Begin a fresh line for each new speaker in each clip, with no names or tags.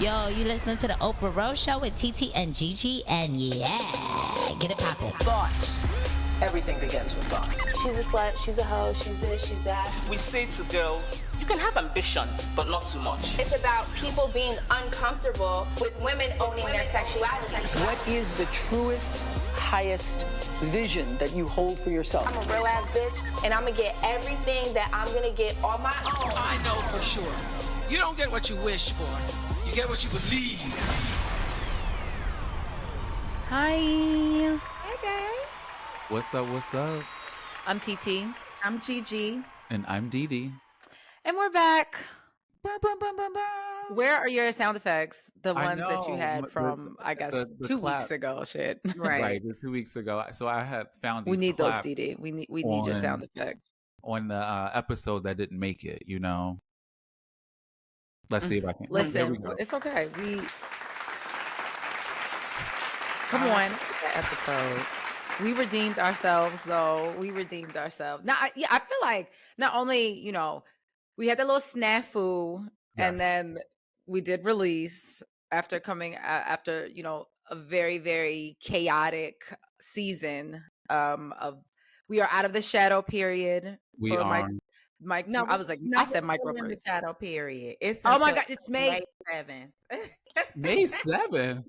Yo, you listening to the Oprah Rose Show with TT and Gigi, and yeah, get it poppin'.
Thoughts. Everything begins with thoughts.
She's a slut, she's a hoe, she's this, she's that.
We say to girls, you can have ambition, but not too much.
It's about people being uncomfortable with women owning their sexuality.
What is the truest, highest vision that you hold for yourself?
I'm a real ass bitch, and I'm gonna get everything that I'm gonna get on my own.
I know for sure. You don't get what you wish for. You get what you believe.
Hi.
Hey guys.
What's up? What's up?
I'm TT.
I'm Gigi.
And I'm Didi.
And we're back. Where are your sound effects? The ones that you had from, I guess, the 2 weeks ago. Shit.
Right. 2 weeks ago. So I had found these.
We need those,
claps
Didi. We need your sound effects.
On the episode that didn't make it, you know. Let's see if I can.
Listen, it's okay. Come on.
That episode.
We redeemed ourselves, though. We redeemed ourselves. Now, I feel like not only, we had that little snafu, and then we did release after a very, very chaotic season we are out of the shadow period.
We are.
I said micro in the shadow period. It's
oh my God, it's May
7th.
May 7th.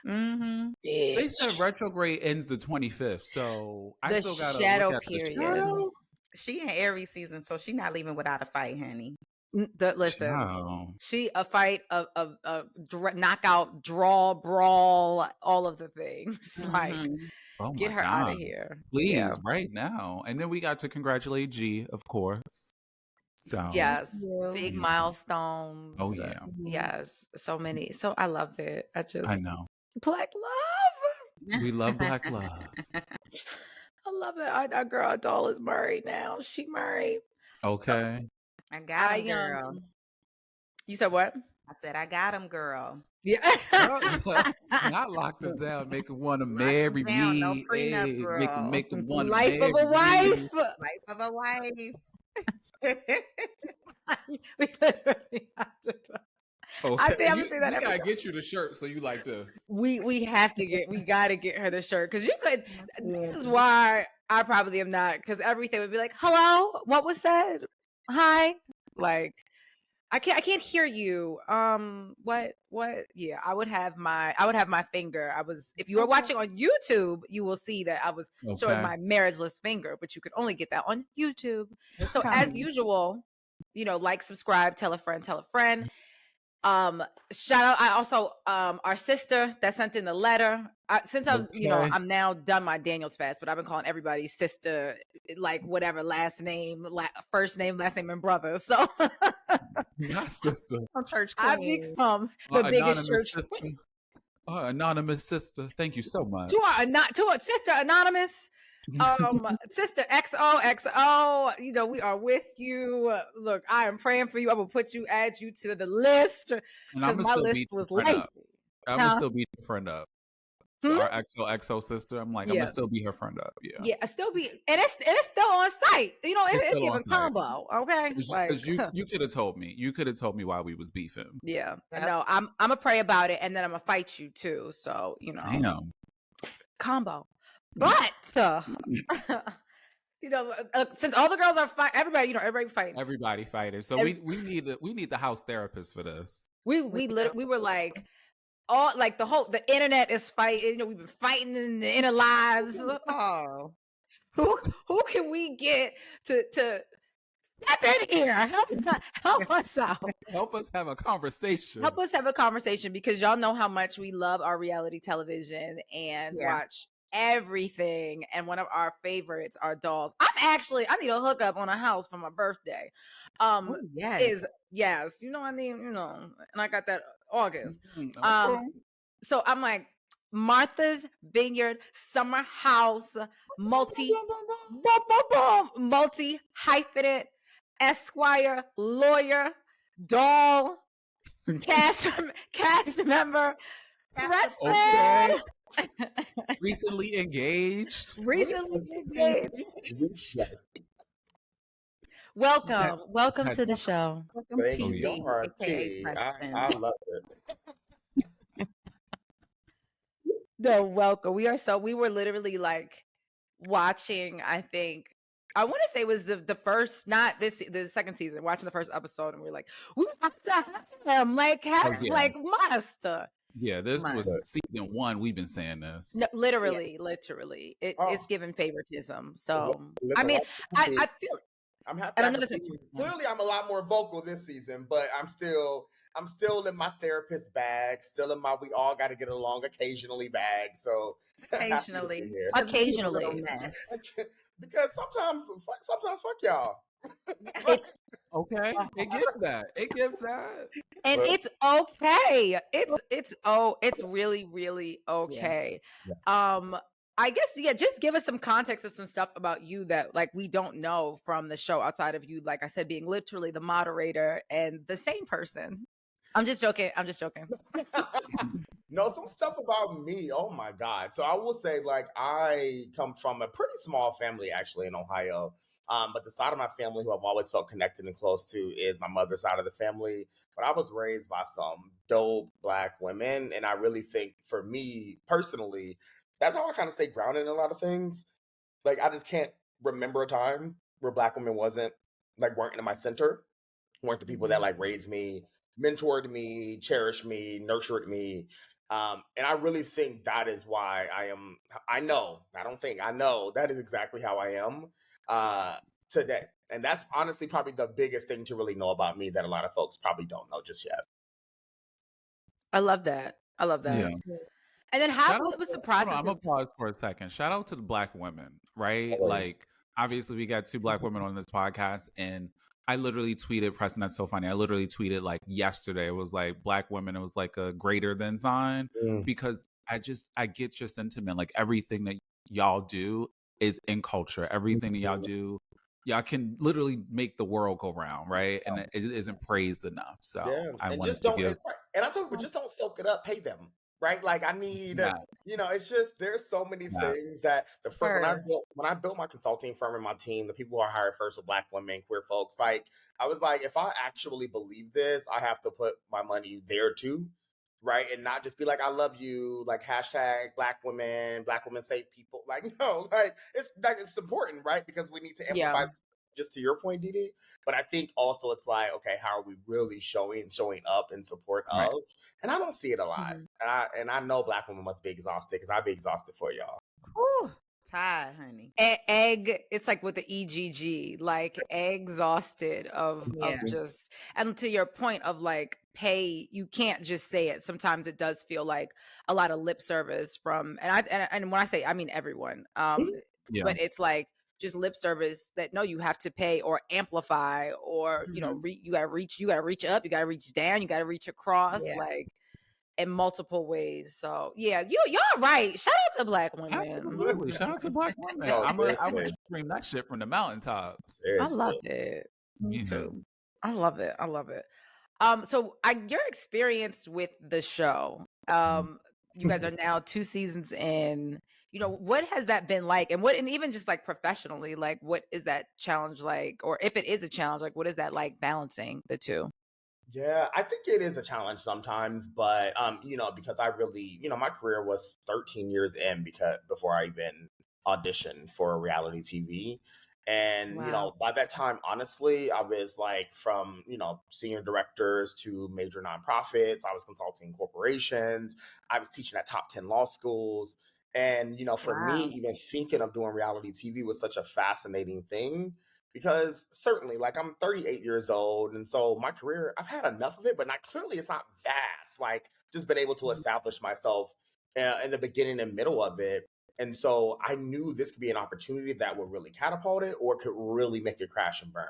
Mm-hmm.
They said retrograde ends the 25th, so I still got
shadow period.
Shadow.
She in Aries season, so she not leaving without a fight, honey.
Listen, she a fight of knockout, draw, brawl, all of the things. Like, get her out of here,
please, right now. And then we got to congratulate G, of course. So
yes, big milestones.
Oh yeah,
yes, so many. So I love it. I know Black love.
We love Black love.
I love it. Our girl, our doll is married now. She married.
Okay.
I got him, girl.
You said what?
I said I got him, girl.
Yeah.
Not lock them down, make them want to marry me.
No prenup, girl.
Make them want to
life of a wife.
Life of a wife.
We literally have to.
Okay.
I think I'm gonna say that.
We gotta get you the shirt so you like this.
We gotta get her the shirt because you could. This is why I probably am not, because everything would be like, "Hello, what was said? Hi," like I can't hear you. What? Yeah, I would have my finger. If you are watching on YouTube, you will see that I was showing my marriageless finger, but you could only get that on YouTube. So as usual, like, subscribe, tell a friend. Shout out. I also, our sister that sent in the letter, since I'm now done my Daniel's fast, but I've been calling everybody sister, like whatever last name, first name, last name, and brother. So
not sister.
I'm church
queen. I become the biggest church
sister. Anonymous sister. Thank you so much.
To our sister anonymous. Sister XOXO, we are with you. Look, I am praying for you. I will add you to the list, because my list was lengthy.
I'm gonna still be her friend up. Our XOXO sister, I'm gonna still be her friend up. Yeah, I still be, and it's still on site. It's giving combo. Okay, because you could have told me. You could have told me why we was beefing.
Yeah, no, I'm gonna pray about it, and then I'm gonna fight you too. So combo. But since all the girls are fighting, everybody fighting.
Everybody fighting. So we need the house therapist for this.
We were like, the internet is fighting. We've been fighting in the inner lives.
Oh,
who can we get to step in here? Help us out.
Help us have a conversation.
Help us have a conversation, because y'all know how much we love our reality television and watch everything, and one of our favorites are dolls. I need a hookup on a house for my birthday.
Yes,
and I got that August. So I'm like, Martha's Vineyard summer house, multi hyphenate, Esquire, lawyer, doll, cast member, Preston.
Recently engaged.
Welcome to the show.
Welcome, PD.
I love it.
No, welcome. We were literally like watching, I think, I want to say it was the first, not the second season, watching the first episode, and we were like, we have to have him, like, like, must.
Yeah, this was season 1. We've been saying this.
No, literally. It's given favoritism. So, I mean, I feel
I'm happy. Clearly, I'm a lot more vocal this season, but I'm still in my therapist bag, still in my we all got to get along occasionally bag. So
occasionally,
because sometimes fuck y'all.
Okay, it gives that,
and it's okay. It's really, really okay. Yeah. I guess, just give us some context of some stuff about you that like we don't know from the show outside of you, like I said, being literally the moderator and the same person. I'm just joking.
No, some stuff about me. Oh my God. So I will say, like, I come from a pretty small family actually in Ohio. But the side of my family who I've always felt connected and close to is my mother's side of the family. But I was raised by some dope Black women. And I really think for me personally, that's how I kind of stay grounded in a lot of things. Like, I just can't remember a time where Black women weren't in my center, weren't the people that like raised me, mentored me, cherished me, nurtured me. And I really think that is why I know that is exactly how I am today. And that's honestly probably the biggest thing to really know about me that a lot of folks probably don't know just yet.
I love that. Yeah. And then what was the process?
I'm going to pause for a second. Shout out to the Black women, right? Like, obviously we got 2 Black women on this podcast, and I literally tweeted, Preston, that's so funny. I literally tweeted like yesterday. It was like Black women. It was like a greater than sign because I get your sentiment. Like, everything that y'all do is in culture. Everything that y'all do, y'all can literally make the world go round, right? And it isn't praised enough. So I wanted to give.
And I told people, just don't soak it up. Pay them. Right? Like, I need, it's just, there's so many things that when I built my consulting firm and my team, the people who I hired first were Black women, queer folks. Like, I was like, if I actually believe this, I have to put my money there too. Right. And not just be like, I love you, like hashtag Black women save people. Like, no, like it's important, right? Because we need to amplify just to your point, Didi. But I think also it's like, okay, how are we really showing up in support of? And I don't see it a lot. And I know Black women must be exhausted because I'd be exhausted for y'all.
Whew. Tired, honey.
It's like with the EGG, like exhausted of just, and to your point of like pay, you can't just say it. Sometimes it does feel like a lot of lip service from, and when I say, I mean everyone, but it's like just lip service that no, you have to pay or amplify or, you gotta reach up, you gotta reach down, you gotta reach across, like in multiple ways. So y'all right. Shout out to Black women.
Absolutely. Shout out to Black women. I'm gonna scream that shit from the mountaintops.
I love it. Me too. I love it. So your experience with the show, you guys are now 2 seasons in. What has that been like? And even just like professionally, like what is that challenge like? Or if it is a challenge, like what is that like balancing the two?
Yeah, I think it is a challenge sometimes, but because I really, my career was 13 years in before I even auditioned for reality TV. And, by that time, honestly, I was like from, senior directors to major nonprofits. I was consulting corporations. I was teaching at top 10 law schools. And, for me, even thinking of doing reality TV was such a fascinating thing because certainly, like, I'm 38 years old. And so my career, I've had enough of it, but clearly it's not vast. Like, just been able to establish myself in the beginning and middle of it. And so I knew this could be an opportunity that would really catapult it or could really make it crash and burn.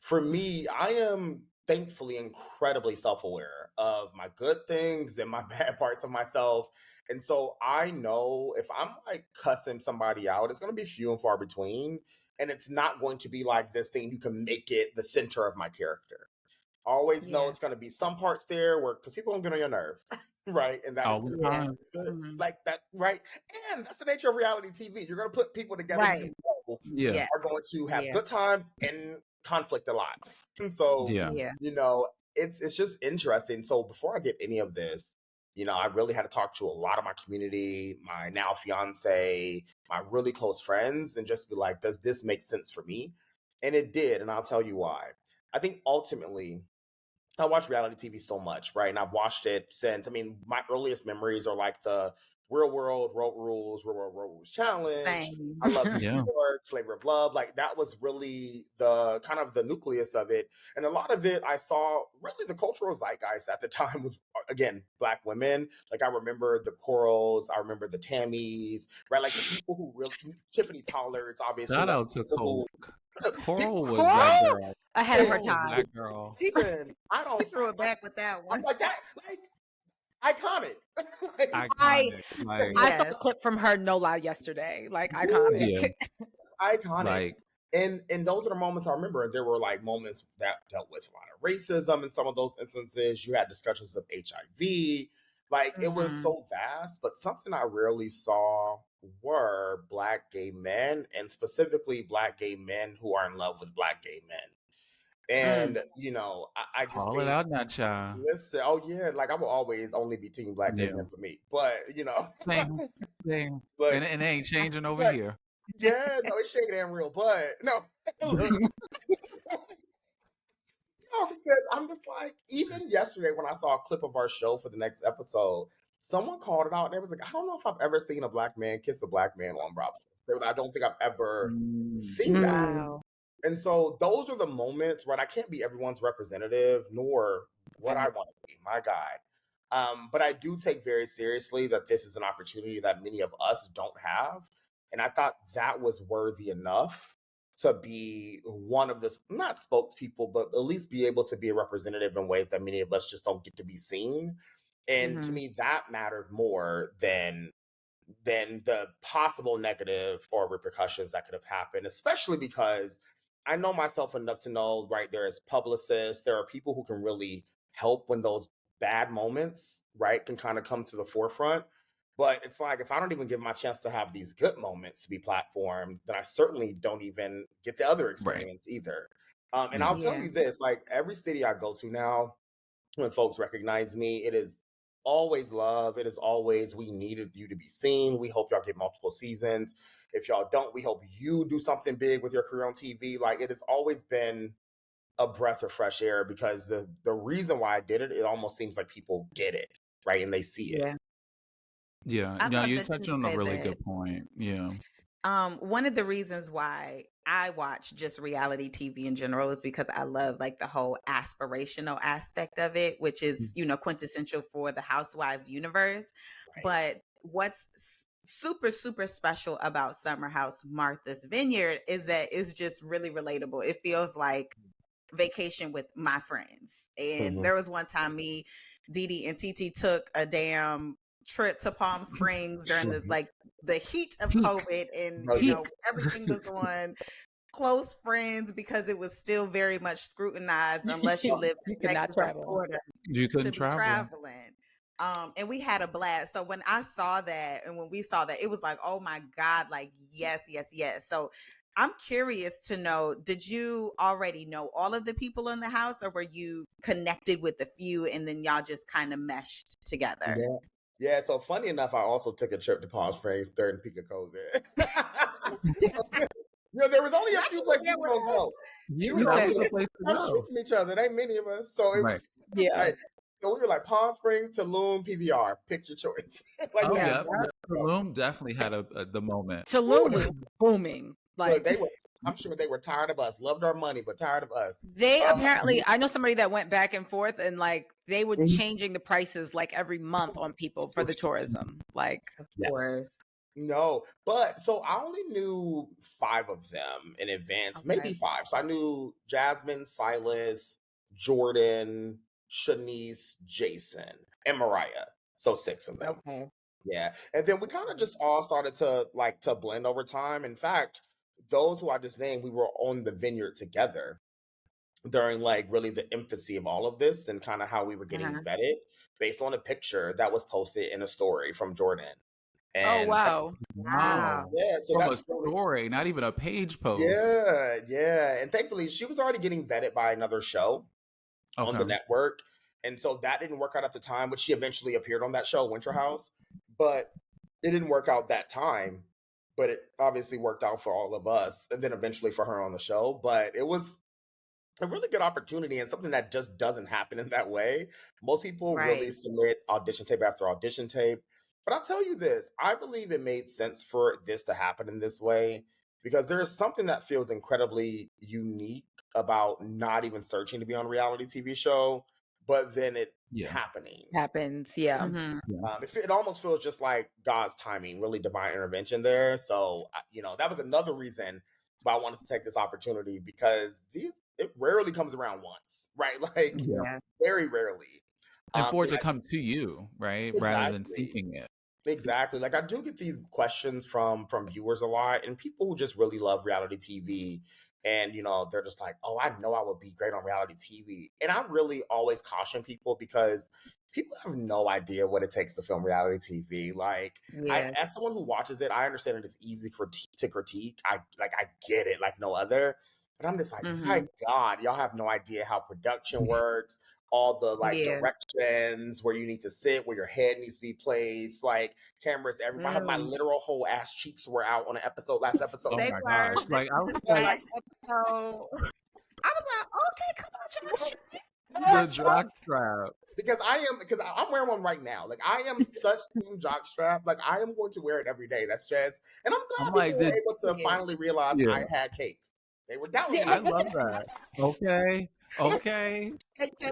For me, I am thankfully incredibly self-aware of my good things and my bad parts of myself. And so I know if I'm like cussing somebody out, it's going to be few and far between. And it's not going to be like this thing you can make it the center of my character. I always know it's going to be some parts there because people don't get on your nerve. Right. And that's like that. Right. And that's the nature of reality TV. You're going to put people together who are going to have good times and conflict a lot. And so, it's just interesting. So before I did any of this, You know, I really had to talk to a lot of my community, my now fiance, my really close friends, and just be like, does this make sense for me? And it did. And I'll tell you why. I think ultimately, I watch reality TV so much, right? And I've watched it since, I mean, my earliest memories are like the Real World, Road Rules, Real World, Road Rules Challenge.
Same.
I love New York, Flavor of Love. Like that was really the kind of the nucleus of it. And a lot of it I saw really the cultural zeitgeist at the time was, again, Black women. Like I remember the Corals, I remember the Tammys, right? Like the people who really, Tiffany Pollard's, obviously.
Shout out to Coral. Coral was
Coral?
that girl.
Ahead of her
Coral was
time.
that girl.
Listen, I don't
Throw it back with that one.
I'm like that, like iconic.
Iconic.
I saw a clip from her, no lie, yesterday. Like iconic.
Yeah.
It's iconic.
Like,
and those are the moments I remember. There were like moments that dealt with a lot of racism in some of those instances. You had discussions of HIV. Like it was so vast, but something I rarely saw were Black gay men, and specifically Black gay men who are in love with Black gay men. And you know, I just
call it out, not child.
Listen, oh yeah, like I will always only be team Black gay men for me, but you know,
Same.
But
and it ain't changing over here.
Yeah, no, it's shaking and real, but no, look. No, because I'm just like, even yesterday when I saw a clip of our show for the next episode, someone called it out and it was like, I don't know if I've ever seen a Black man kiss a Black man on Bravo. I don't think I've ever seen that. Wow. And so those are the moments, right? I can't be everyone's representative, nor what I want to be, my God. But I do take very seriously that this is an opportunity that many of us don't have. And I thought that was worthy enough to be one of the, not spokespeople, but at least be able to be a representative in ways that many of us just don't get to be seen. And to me, that mattered more than the possible negative or repercussions that could have happened, especially because I know myself enough to know, right, there's publicists, there are people who can really help when those bad moments, right, can kind of come to the forefront. But it's like, if I don't even give my chance to have these good moments to be platformed, then I certainly don't even get the other experience either. And I'll tell you this, like every city I go to now, when folks recognize me, it is always love. It is always, we needed you to be seen. We hope y'all get multiple seasons. If y'all don't, we hope you do something big with your career on TV. Like it has always been a breath of fresh air because the reason why I did it, it almost seems like people get it, right? And they see it.
Yeah, no, you're touching on a really good point. Yeah.
One of the reasons why I watch just reality TV in general is because I love like the whole aspirational aspect of it, which is, you know, quintessential for the Housewives universe. Right. But what's super, super special about Summer House Martha's Vineyard is that it's just really relatable. It feels like vacation with my friends. And there was one time me, Didi, and TT took a damn trip to Palm Springs during the heat of COVID, and you know everything was on close friends because it was still very much scrutinized unless you lived in Texas or Florida.
You couldn't travel.
Traveling. And we had a blast. So when I saw that, and when we saw that, it was like, oh my God, like yes. So I'm curious to know, did you already know all of the people in the house, or were you connected with a few and then y'all just kind of meshed together?
Yeah, so funny enough, I also took a trip to Palm Springs during the peak of COVID. You know, there was only a few places we don't go.
You were always a place to go.
Shooting each other. There ain't many of us. So it was, right. So we were like Palm Springs, Tulum, PBR. Pick your choice.
Tulum definitely had the moment.
Tulum was booming. Like
they were. I'm sure they were tired of us. Loved our money, but tired of us.
They apparently, I know somebody that went back and forth, and like they were changing the prices like every month on people for the tourism. Like,
of course.
No, but so I only knew 5 of them in advance, maybe 5. So I knew Jasmine, Silas, Jordan, Shanice, Jason, and Mariah. So 6 of them.
Okay.
Yeah. And then we kind of just all started to blend over time. In fact, those who I just named, we were on the Vineyard together during like really the infancy of all of this, and kind of how we were getting vetted based on a picture that was posted in a story from Jordan. And
wow.
Yeah, so
from a story, not even a page post.
Yeah. And thankfully she was already getting vetted by another show on the network. And so that didn't work out at the time, but she eventually appeared on that show, Winter House. But it didn't work out that time, but it obviously worked out for all of us. And then eventually for her on the show. But it was a really good opportunity and something that just doesn't happen in that way. Most people really submit audition tape after audition tape. But I'll tell you this, I believe it made sense for this to happen in this way because there is something that feels incredibly unique about not even searching to be on a reality TV show, but then it happening.
Happens, yeah.
It almost feels just like God's timing, really divine intervention there. So, that was another reason why I wanted to take this opportunity because it rarely comes around once, right? Like, very rarely.
And for it to come to you, right?
Exactly.
Rather than seeking it.
Exactly. Like I do get these questions from viewers a lot and people who just really love reality TV. And, they're just like, oh, I know I would be great on reality TV. And I really always caution people because people have no idea what it takes to film reality TV. Like, as someone who watches it, I understand it is easy to critique. I get it like no other. But I'm just like, my God, y'all have no idea how production works. All the directions where you need to sit, where your head needs to be placed, like cameras everywhere. My literal whole ass cheeks were out on last episode.
They were.
Like, I was
last episode. I was like, okay, come on,
the jock strap.
Because I'm wearing one right now. Like I am such team jock strap. Like I am going to wear it every day. That's just, and I'm glad people were able to finally realize I had cakes. They were down.
I love that. Okay. I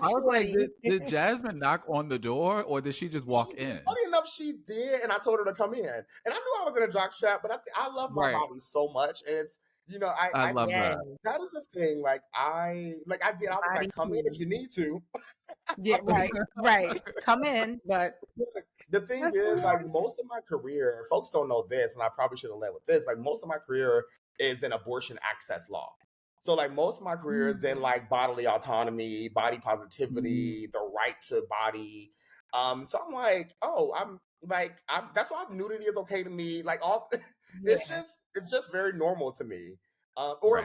was like, did Jasmine knock on the door or did she just walk in?
Funny enough, she did, and I told her to come in. And I knew I was in a jock strap, but I love my body so much, and it's I
love that.
That is the thing. I was like, come in if you need to.
Yeah, right. Come in, but
the thing is, like most of my career, folks don't know this, and I probably should have led with this. Like most of my career is in abortion access law. So like most of my career is in like bodily autonomy, body positivity, the right to body. So I'm like, that's why nudity is okay to me. Like it's just very normal to me. Or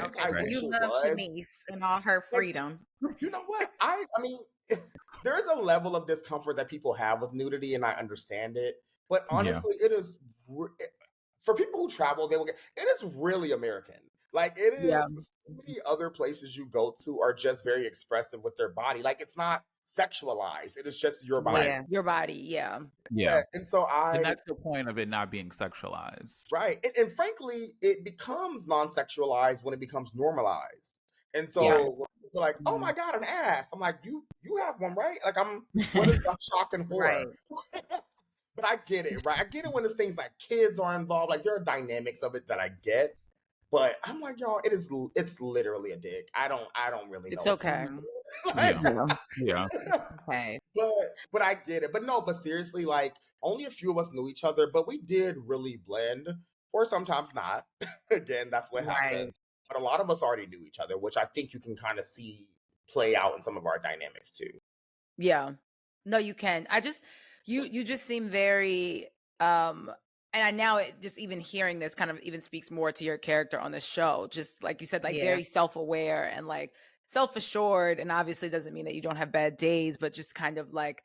you love Shanice and all her freedom.
You know what? I mean, there is a level of discomfort that people have with nudity, and I understand it. But honestly, it is for people who travel. It is really American. Like it is. So many other places you go to are just very expressive with their body. Like it's not sexualized. It is just your body.
Your body. Yeah.
And so
and that's the point of it not being sexualized.
Right. And frankly, it becomes non-sexualized when it becomes normalized. And so when people are like, oh my God, an ass. I'm like, you have one, right? Like what is that shock and horror? But I get it, right? I get it when it's things like kids are involved. Like there are dynamics of it that I get. But I'm like, y'all, it's literally a dick. I don't really know.
It's okay.
Okay.
But I get it. But seriously, like only a few of us knew each other, but we did really blend, or sometimes not. Again, that's what happens. But a lot of us already knew each other, which I think you can kind of see play out in some of our dynamics too.
Yeah. No, you can. You just seem very and now it just even hearing this kind of even speaks more to your character on the show. Just like you said, like very self-aware and like self-assured, and obviously doesn't mean that you don't have bad days, but just kind of like,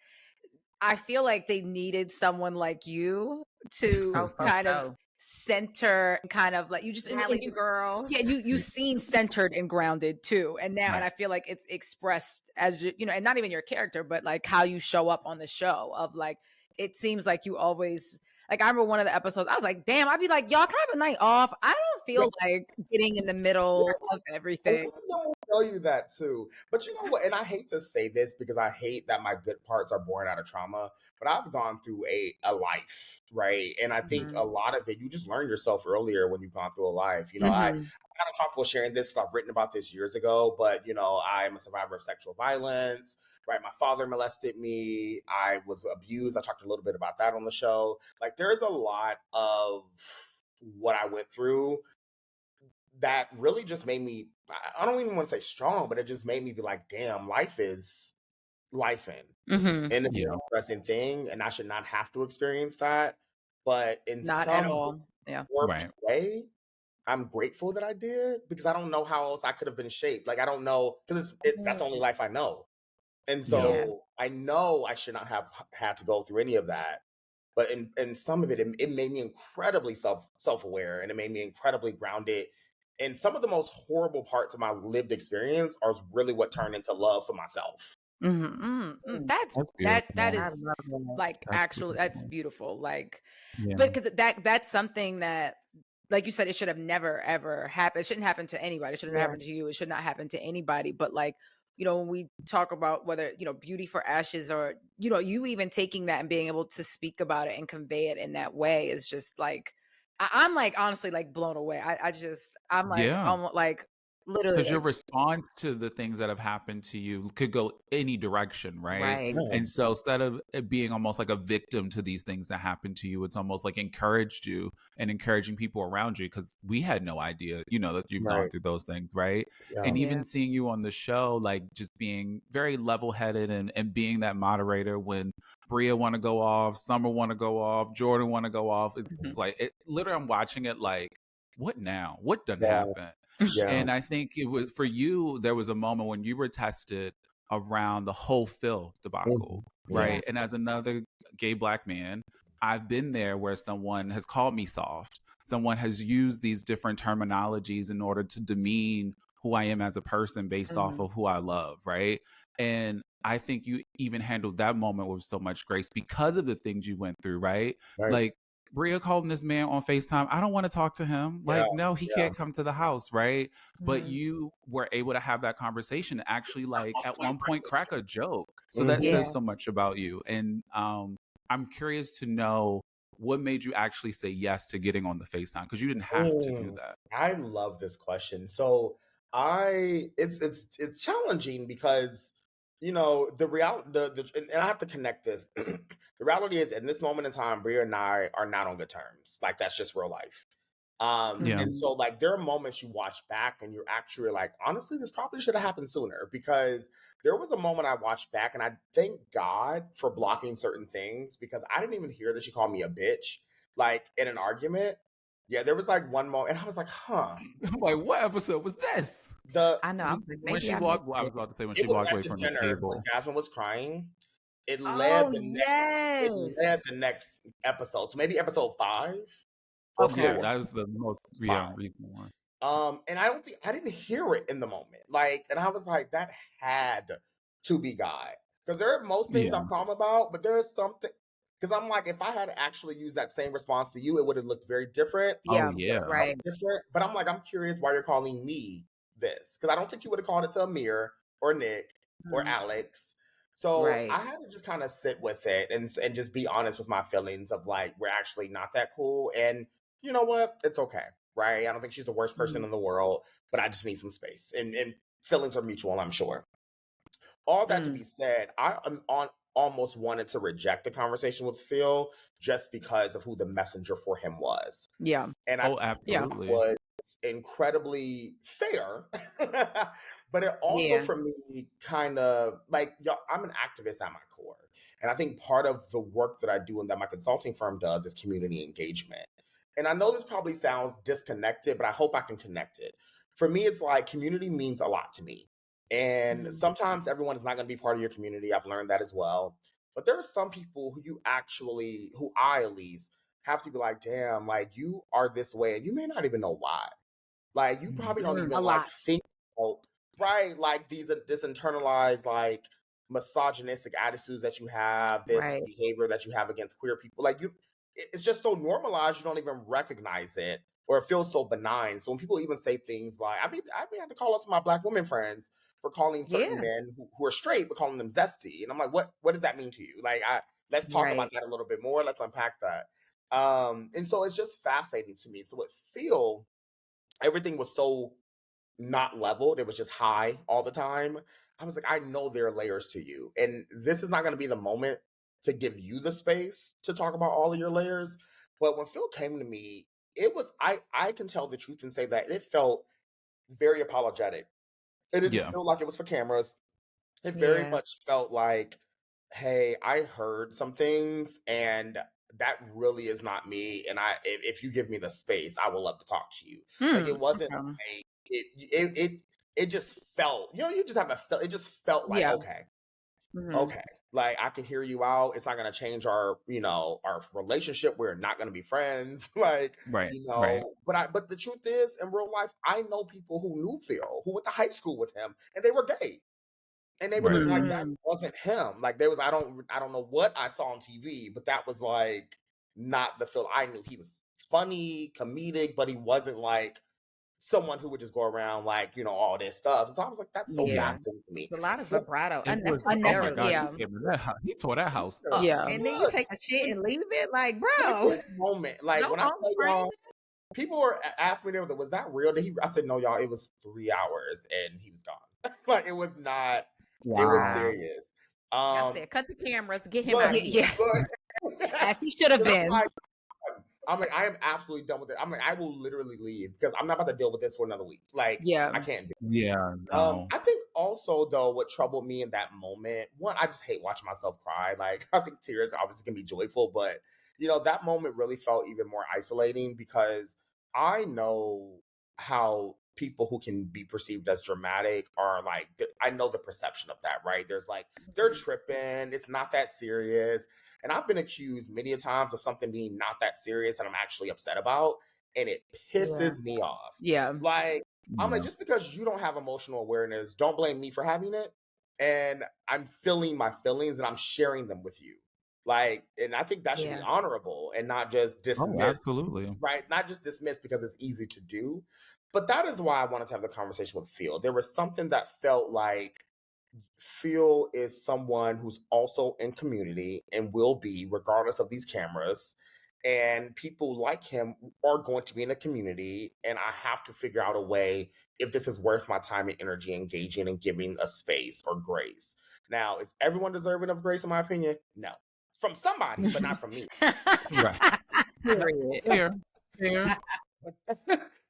I feel like they needed someone like you to kind of center, kind of like you just
you girls.
Yeah, you seem centered and grounded too. And now, and I feel like it's expressed as and not even your character, but like how you show up on the show. Of like, it seems like you always. Like, I remember one of the episodes, I was like, damn, I'd be like, y'all, can I have a night off? I don't feel like getting in the middle of everything.
I will tell you that too. But you know what? And I hate to say this because I hate that my good parts are born out of trauma, but I've gone through a life, right? And I think a lot of it, you just learn yourself earlier when you've gone through a life. I'm kind of comfortable sharing this because I've written about this years ago, but, I'm a survivor of sexual violence. Right, my father molested me. I was abused. I talked a little bit about that on the show. Like, there's a lot of what I went through that really just made me, I don't even want to say strong, but it just made me be like, damn, life is lifing. And it's an interesting thing, and I should not have to experience that. But in
not
some
at all.
way, I'm grateful that I did, because I don't know how else I could have been shaped. Like, I don't know, because that's the only life I know. And so I know I should not have had to go through any of that. But in some of it, it made me incredibly self-aware, and it made me incredibly grounded. And some of the most horrible parts of my lived experience are really what turned into love for myself.
That is like actual. That's beautiful. Like, but because that's something that, like you said, it should have never ever happened. It shouldn't happen to anybody. It shouldn't happen to you. It should not happen to anybody. But like, you know, when we talk about whether, you know, beauty for ashes, or, you know, you even taking that and being able to speak about it and convey it in that way is just like, I'm like honestly like blown away. I'm like almost like literally,
because your response to the things that have happened to you could go any direction, right? And so instead of it being almost like a victim to these things that happen to you, it's almost like encouraged you and encouraging people around you, because we had no idea, you know, that you've gone through those things, right? And even seeing you on the show, like just being very level-headed and being that moderator when Bria want to go off, Summer want to go off, Jordan want to go off. It's like, literally I'm watching it like, what now? What done happened? And I think it was for you, there was a moment when you were tested around the whole Phil debacle, right? And as another gay Black man, I've been there where someone has called me soft. Someone has used these different terminologies in order to demean who I am as a person based off of who I love, right? And I think you even handled that moment with so much grace because of the things you went through, right? Like, Bria calling this man on FaceTime. I don't want to talk to him. Like, no, he can't come to the house, right? But you were able to have that conversation, actually, like at one point, crack a joke. So that says so much about you. And I'm curious to know what made you actually say yes to getting on the FaceTime, because you didn't have to do that.
I love this question. So it's challenging because, you know, the reality, and I have to connect this. The reality is, in this moment in time, Bria and I are not on good terms. Like, that's just real life. And so, like, there are moments you watch back and you're actually like, honestly, this probably should have happened sooner, because there was a moment I watched back and I thank God for blocking certain things, because I didn't even hear that she called me a bitch, like in an argument. Yeah, there was like one moment and I was like, huh.
I'm like, what episode was this?
I know.
When she walked, I was about to say when she walked away from the table.
When Jasmine was crying, it led the next episode. So maybe episode 5.
Okay, that was the most recent one.
And I didn't hear it in the moment. Like, and I was like, that had to be God. Because there are most things I'm calm about, but there's something, because I'm like, if I had actually used that same response to you, it would have looked very different. Different. But I'm like, I'm curious why you're calling me this, because I don't think you would have called it to Amir or Nick or Alex. So I had to just kind of sit with it and just be honest with my feelings of like, we're actually not that cool. And you know what? It's okay, right? I don't think she's the worst person in the world, but I just need some space. And feelings are mutual, I'm sure. All that to be said, I am almost wanted to reject the conversation with Phil just because of who the messenger for him was.
Yeah.
And
absolutely.
Was incredibly fair. But it also for me kind of like, I'm an activist at my core. And I think part of the work that I do and that my consulting firm does is community engagement. And I know this probably sounds disconnected, but I hope I can connect it. For me, it's like community means a lot to me. And sometimes everyone is not going to be part of your community. I've learned that as well. But there are some people who I at least have to be like, damn, like you are this way and you may not even know why. Like you probably don't even like think about, right? Like this internalized like misogynistic attitudes that you have, this behavior that you have against queer people. Like it's just so normalized you don't even recognize it, or it feels so benign. So when people even say things like, I had to call out some of my Black women friends for calling certain men who are straight, but calling them zesty. And I'm like, what does that mean to you? Like, let's talk about that a little bit more. Let's unpack that. And so it's just fascinating to me. So with Phil, everything was so not leveled. It was just high all the time. I was like, I know there are layers to you. And this is not going to be the moment to give you the space to talk about all of your layers. But when Phil came to me, it was, I can tell the truth and say that it felt very apologetic. It didn't feel like it was for cameras. It very much felt like, hey, I heard some things and that really is not me. And if you give me the space, I will love to talk to you. Like it wasn't, it just felt, you know, you just have it just felt like, okay. okay, like I can hear you out. It's not going to change our, our relationship. We're not going to be friends. Like,
right.
But the truth is, in real life, I know people who knew Phil, who went to high school with him, and they were gay. And they were just like, that wasn't him. Like, I don't know what I saw on TV, but that was like not the Phil I knew. He was funny, comedic, but he wasn't like someone who would just go around like, all this stuff. So I was like, that's so fascinating to me.
It's a lot of vibrato.
Unnecessarily. He tore that house up.
Yeah.
And then you take a shit and leave it? Like, bro.
This moment. Like, when I tell y'all, people were asking me, was that real? I said, no, y'all, it was 3 hours and he was gone. Like, it was not, it was serious.
I said, cut the cameras, get him out of here.
As he should have been.
I'm like, I am absolutely done with it. I'm like, I will literally leave because I'm not about to deal with this for another week. Like, I can't do it.
Yeah. No.
I think also, though, what troubled me in that moment, one, I just hate watching myself cry. Like, I think tears obviously can be joyful, but, that moment really felt even more isolating because I know how people who can be perceived as dramatic are like, I know the perception of that, right? There's like, they're tripping. It's not that serious. And I've been accused many a times of something being not that serious that I'm actually upset about. And it pisses me off.
Yeah.
Like, I'm like, just because you don't have emotional awareness, don't blame me for having it. And I'm feeling my feelings and I'm sharing them with you. Like, and I think that should be honorable and not just dismissed.
Oh, absolutely.
Right? Not just dismissed because it's easy to do. But that is why I wanted to have the conversation with Phil. There was something that felt like Phil is someone who's also in community and will be, regardless of these cameras. And people like him are going to be in the community. And I have to figure out a way if this is worth my time and energy engaging and giving a space or grace. Now, is everyone deserving of grace, in my opinion? No. From somebody, but not from me.
Right. Fair.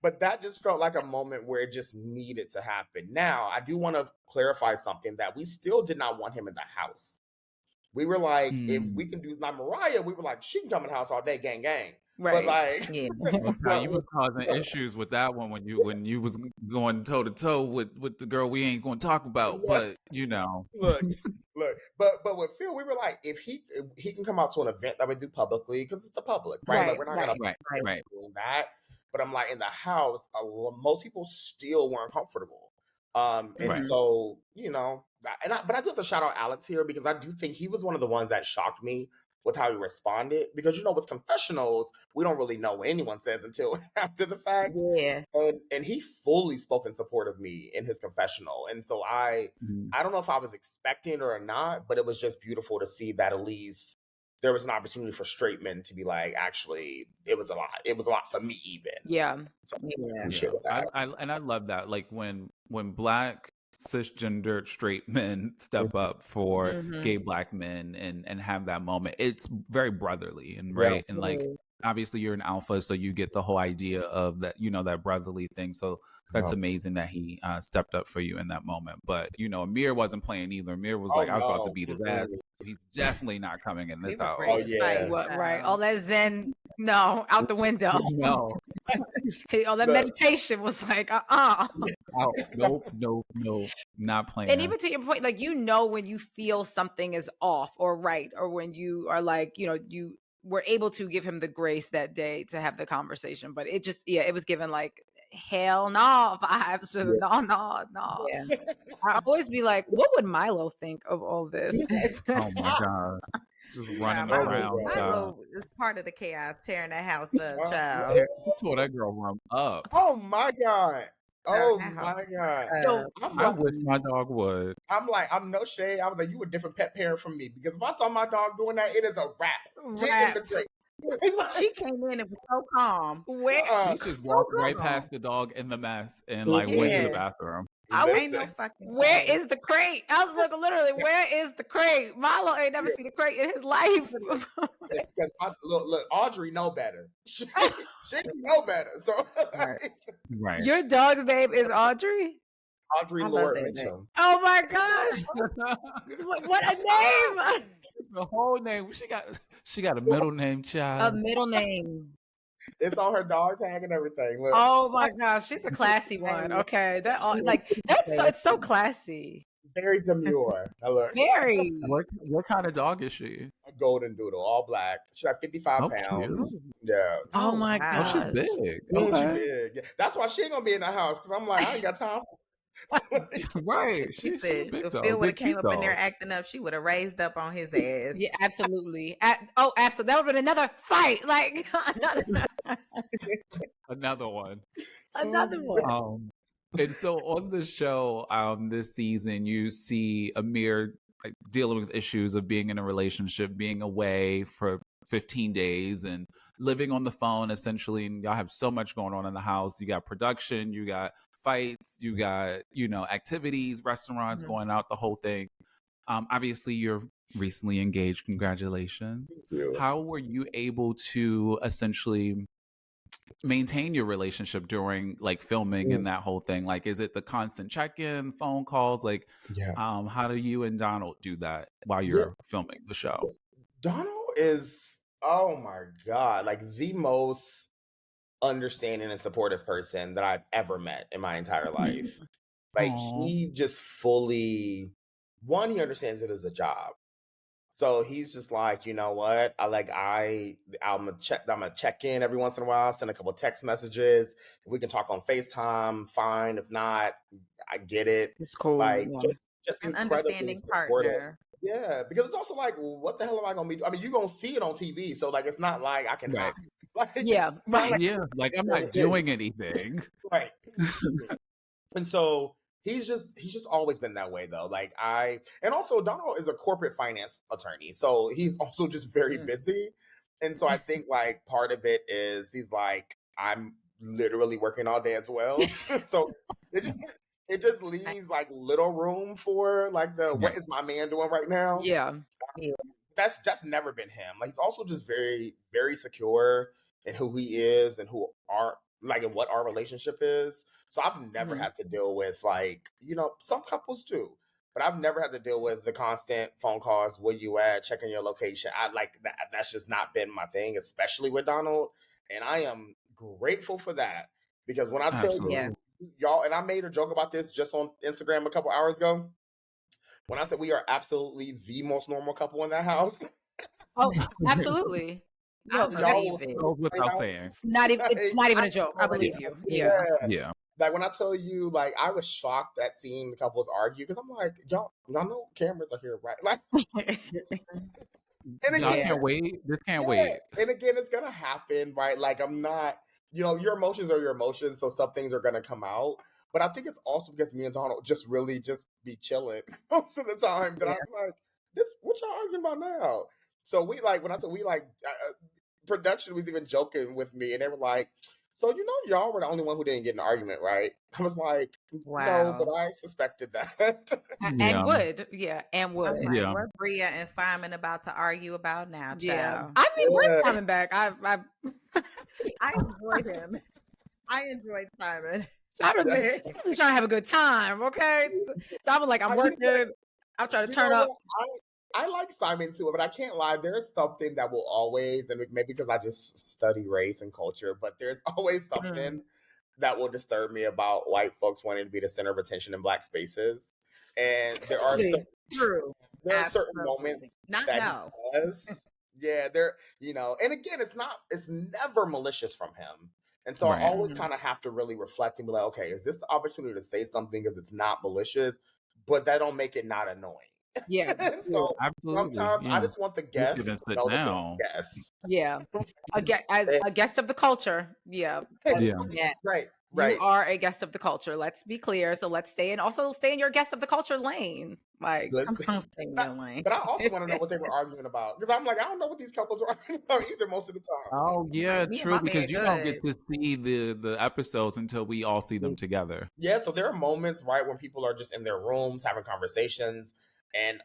But that just felt like a moment where it just needed to happen. Now, I do want to clarify something that we still did not want him in the house. We were like, if we can do like Mariah, we were like, she can come in the house all day, gang, gang.
Right.
But like,
you was causing issues with that one when you was going toe to toe with the girl we ain't going to talk about. But
look. But with Phil, we were like, if he can come out to an event that we do publicly because it's the public, right? Like, we're not gonna doing that. But I'm like, in the house, most people still weren't comfortable. So, but I do have to shout out Alex here because I do think he was one of the ones that shocked me with how he responded. Because, with confessionals, we don't really know what anyone says until after the fact.
Yeah.
And he fully spoke in support of me in his confessional. And so I don't know if I was expecting it or not, but it was just beautiful to see that at least there was an opportunity for straight men to be like, actually, it was a lot. It was a lot for me even.
Yeah.
So,
I love that. Like when Black cisgender straight men step up for gay Black men and have that moment, it's very brotherly and right. And like, obviously you're an alpha, so you get the whole idea of that, that brotherly thing. So that's amazing that he stepped up for you in that moment. But, Amir wasn't playing either. Amir was I was about to beat his ass. He's definitely not coming in this house.
Oh, yeah. Right. All that Zen, no, out the window.
No.
All that meditation was like,
Nope, not playing.
And even to your point, like, when you feel something is off or right, or when you are like, you were able to give him the grace that day to have the conversation. But it just, it was given like, hell no vibes. No. Yeah. I always be like, what would Milo think of all this?
Oh my God. Just running around.
Milo is part of the chaos, tearing that house up, child.
He tore that girl run up.
Oh my God. Oh my God.
I wish my dog would.
I'm like, I'm no shade. I was like, you a different pet parent from me because if I saw my dog doing that, it is a wrap. Get in the crate.
She came in and was so calm.
She just walked right past the dog in the mess and went to the bathroom.
Ain't no fucking.
Where is the crate? I was looking literally. Where is the crate? Milo ain't never seen a crate in his life.
Look, Audrey know better. She know better. So
right.
Your dog's name is Audrey.
Audrey Lord Mitchum.
Oh my gosh! What a name!
The whole name. She got a middle name, child.
A middle name.
It's on her dog tag and everything. Look.
Oh my gosh, she's a classy one. Okay, it's so classy.
Very demure.
Very.
What kind of dog is she?
A golden doodle, all black. She's like 55 pounds.
Cute.
Yeah.
Oh my god.
Oh, she's big.
She's
Okay.
big. Yeah. That's why she ain't gonna be in the house because I'm like, I ain't got time.
Right.
She
She's
said
a big
if
dog.
Phil would have
Big
came
cute
up in there
dog.
acting up, she would have raised up on his ass.
Yeah, absolutely. Absolutely. That would have been another fight. Like
Another one.
another one.
And so on the show, this season, you see Amir like dealing with issues of being in a relationship, being away for 15 days and living on the phone essentially. And y'all have so much going on in the house. You got production, you got fights, you got, activities, restaurants going out, the whole thing. Obviously you're recently engaged. Congratulations.
Thank you.
How were you able to essentially maintain your relationship during like filming and that whole thing? Like, is it the constant check-in, phone calls? Like, how do you and Donald do that while you're filming the show?
Donald is, oh my God, like the most understanding and supportive person that I've ever met in my entire life. Like he just fully, he understands it as a job. So he's just like, you know what? I'm gonna check in every once in a while, send a couple text messages. We can talk on FaceTime, fine. If not, I get it.
It's cool.
Like just
An
incredibly
understanding
supportive.
partner.
Yeah, because it's also like, what the hell am I gonna be? I mean, you're gonna see it on TV, so like, it's not like I can.
Right.
Like,
Yeah, right.
Yeah, like I'm not doing anything.
Right. And so he's just always been that way though. Like and also Donald is a corporate finance attorney, so he's also just very busy. And so I think like part of it is he's like, I'm literally working all day as well. So it just leaves like little room for like what is my man doing right now?
Yeah.
That's never been him. Like he's also just very, very secure in who he is and and what our relationship is. So I've never had to deal with like, some couples do, but I've never had to deal with the constant phone calls, where you at, checking your location. I like that. That's just not been my thing, especially with Donald. And I am grateful for that because when I tell you, y'all, and I made a joke about this just on Instagram a couple hours ago, when I said we are absolutely the most normal couple in that house.
Oh, absolutely. No,
without saying.
It's not even a joke. I believe you.
Yeah.
Like when I tell you, like I was shocked at seeing the couples argue because I'm like, y'all know cameras are here, right? Like, and again,
I can't wait. This can't wait.
And again, it's gonna happen, right? Like I'm not, your emotions are your emotions, so some things are gonna come out. But I think it's also because me and Donald just really just be chilling most of the time that I'm like, what y'all arguing about now? So we like, when I said production was even joking with me and they were like, so y'all were the only one who didn't get in an argument, right? I was like, no, but I suspected that.
And would.
Like, what Bria and Simon about to argue about now, child?
Yeah. I mean, we're coming back. I
enjoyed him. I enjoyed Simon.
Simon's trying to have a good time, okay? Simon like, I'm working. I'm trying to turn up.
I like Simon too, but I can't lie. There's something that will always, and maybe because I just study race and culture, but there's always something that will disturb me about white folks wanting to be the center of attention in Black spaces. And there are certain moments that he does. Yeah, and again, it's never malicious from him. And so I always kind of have to really reflect and be like, okay, is this the opportunity to say something because it's not malicious, but that don't make it not annoying?
Yeah.
So sometimes I just want the guests to know that they're guests.
Yeah. A guest of the culture. Yeah.
Right.
You are a guest of the culture. Let's be clear. So let's stay in your guest of the culture lane. Like,
I'm gonna stay in your lane.
But I also want to know what they were arguing about because I'm like, I don't know what these couples are arguing about either most of the time.
Oh yeah, true. Because you don't get to see the episodes until we all see them together.
Yeah. So there are moments, right, when people are just in their rooms having conversations. And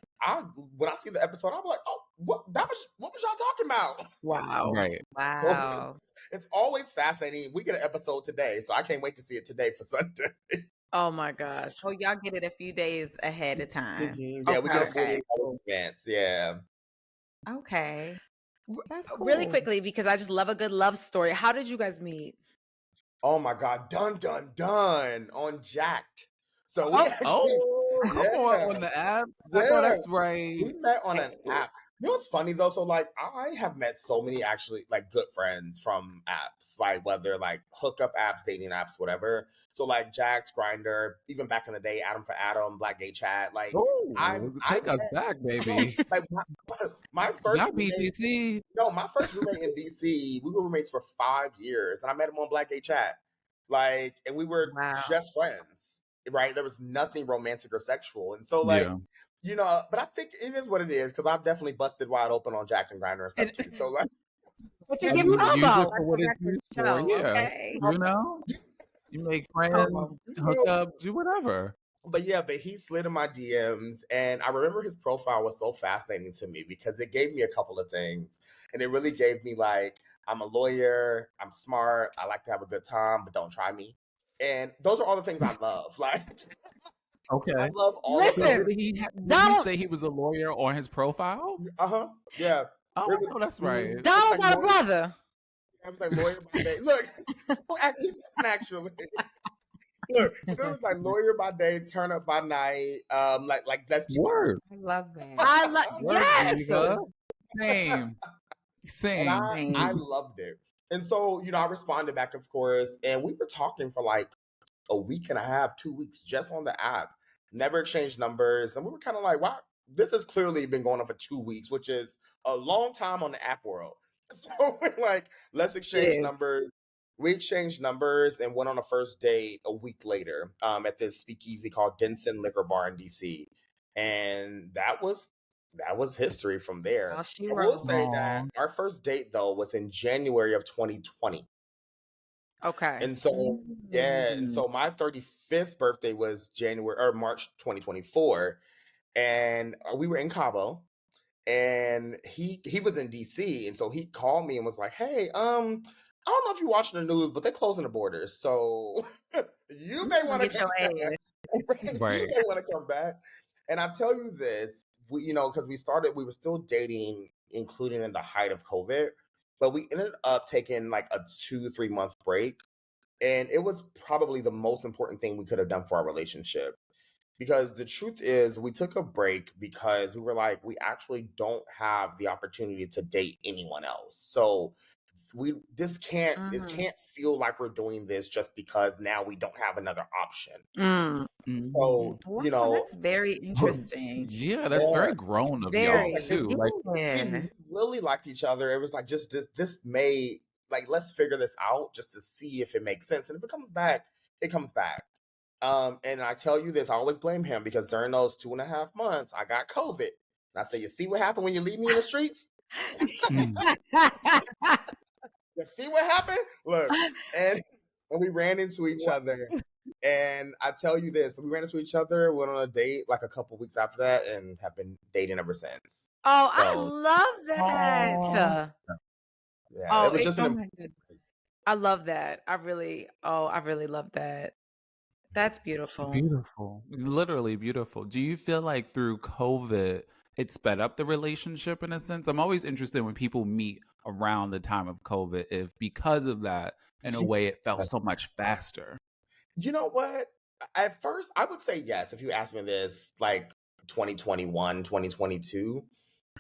when I see the episode, I'm like, oh, what was y'all talking about?
Wow.
Right.
Wow.
It's always fascinating. We get an episode today, so I can't wait to see it today for Sunday.
Oh my gosh.
Oh, y'all get it a few days ahead of time.
Yeah, we get a 48 hours advance. Yeah.
Okay. That's cool.
Really quickly, because I just love a good love story. How did you guys meet?
Oh my God. Dun, dun, dun on Jacked. So we
Come on the app. I know that's right.
We met on an app. You know what's funny though? So like I have met so many actually like good friends from apps, like whether like hookup apps, dating apps, whatever. So like Jack's, Grindr, even back in the day, Adam for Adam, Black Gay Chat. Like
take us back, baby.
Like my first
not BGC.
No, my first roommate in DC, we were roommates for 5 years, and I met him on Black Gay Chat. Like, and we were just friends, right? There was nothing romantic or sexual, and so like. Yeah. You know, but I think it is what it is because I've definitely busted wide open on Jack and Grindr and stuff too. So like,
you use it for what it's used for. Yeah, okay. You know, you make friends, hook up, do whatever.
But yeah, but he slid in my DMs, and I remember his profile was so fascinating to me because it gave me a couple of things, and it really gave me like, I'm a lawyer, I'm smart, I like to have a good time, but don't try me, and those are all the things I love, like.
Okay.
I love all
of them. Did he say he was a lawyer on his profile?
Yeah.
Oh, that's right.
Donald's not a brother.
I was like lawyer by day. Look, actually. Look, it was like lawyer by day, turn up by night. Like let's keep
word.
I love that.
I love yes.
Same.
I loved it. And so, you know, I responded back, of course, and we were talking for like a week and a half, 2 weeks, just on the app. Never exchanged numbers. And we were kind of like, wow, this has clearly been going on for 2 weeks, which is a long time on the app world. So we're like, let's exchange numbers. We exchanged numbers and went on a first date a week later at this speakeasy called didnt Liquor Bar in DC. And that was history from there. I will say that our first date, though, was in January of 2020.
Okay.
And so, and so my 35th birthday was March 2024. And we were in Cabo, and he was in DC. And so he called me and was like, hey, I don't know if you're watching the news, but they're closing the borders. So you may want to come back. Right. You may want to come back. And I tell you this, because we were still dating, including in the height of COVID. But we ended up taking like a 2-3 month break. And it was probably the most important thing we could have done for our relationship. Because the truth is, we took a break because we were like, we actually don't have the opportunity to date anyone else. So this can't feel like we're doing this just because now we don't have another option. So,
that's very interesting.
Yeah, that's very grown of y'all too. Like,
we really liked each other. It was like just this may like let's figure this out just to see if it makes sense. And if it comes back, it comes back. And I tell you this, I always blame him because during those 2.5 months, I got COVID. And I say, you see what happened when you leave me in the streets? You see what happened? Look, and we ran into each other. And I tell you this, we ran into each other, went on a date like a couple weeks after that, and have been dating ever since.
Oh, so, I love that.
Yeah, it was just
I love that. I really love that. That's beautiful.
Beautiful. Literally beautiful. Do you feel like through COVID, it sped up the relationship in a sense? I'm always interested when people meet around the time of COVID, if because of that, in a way, it felt so much faster.
You know what? At first, I would say yes. If you asked me this, like 2021, 2022.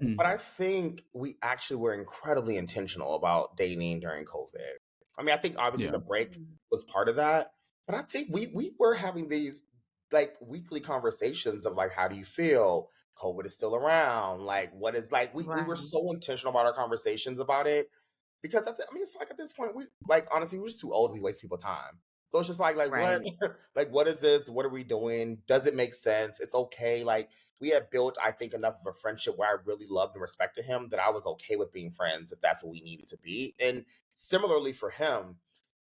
But I think we actually were incredibly intentional about dating during COVID. I mean, I think obviously the break was part of that. But I think we were having these like weekly conversations of like, how do you feel? COVID is still around. Like, what is like, we were so intentional about our conversations about it because it's like at this point, we like, honestly, we're just too old to be wasting people's time. So it's just like what, like, what is this? What are we doing? Does it make sense? It's okay. Like we had built, I think, enough of a friendship where I really loved and respected him that I was okay with being friends if that's what we needed to be. And similarly for him,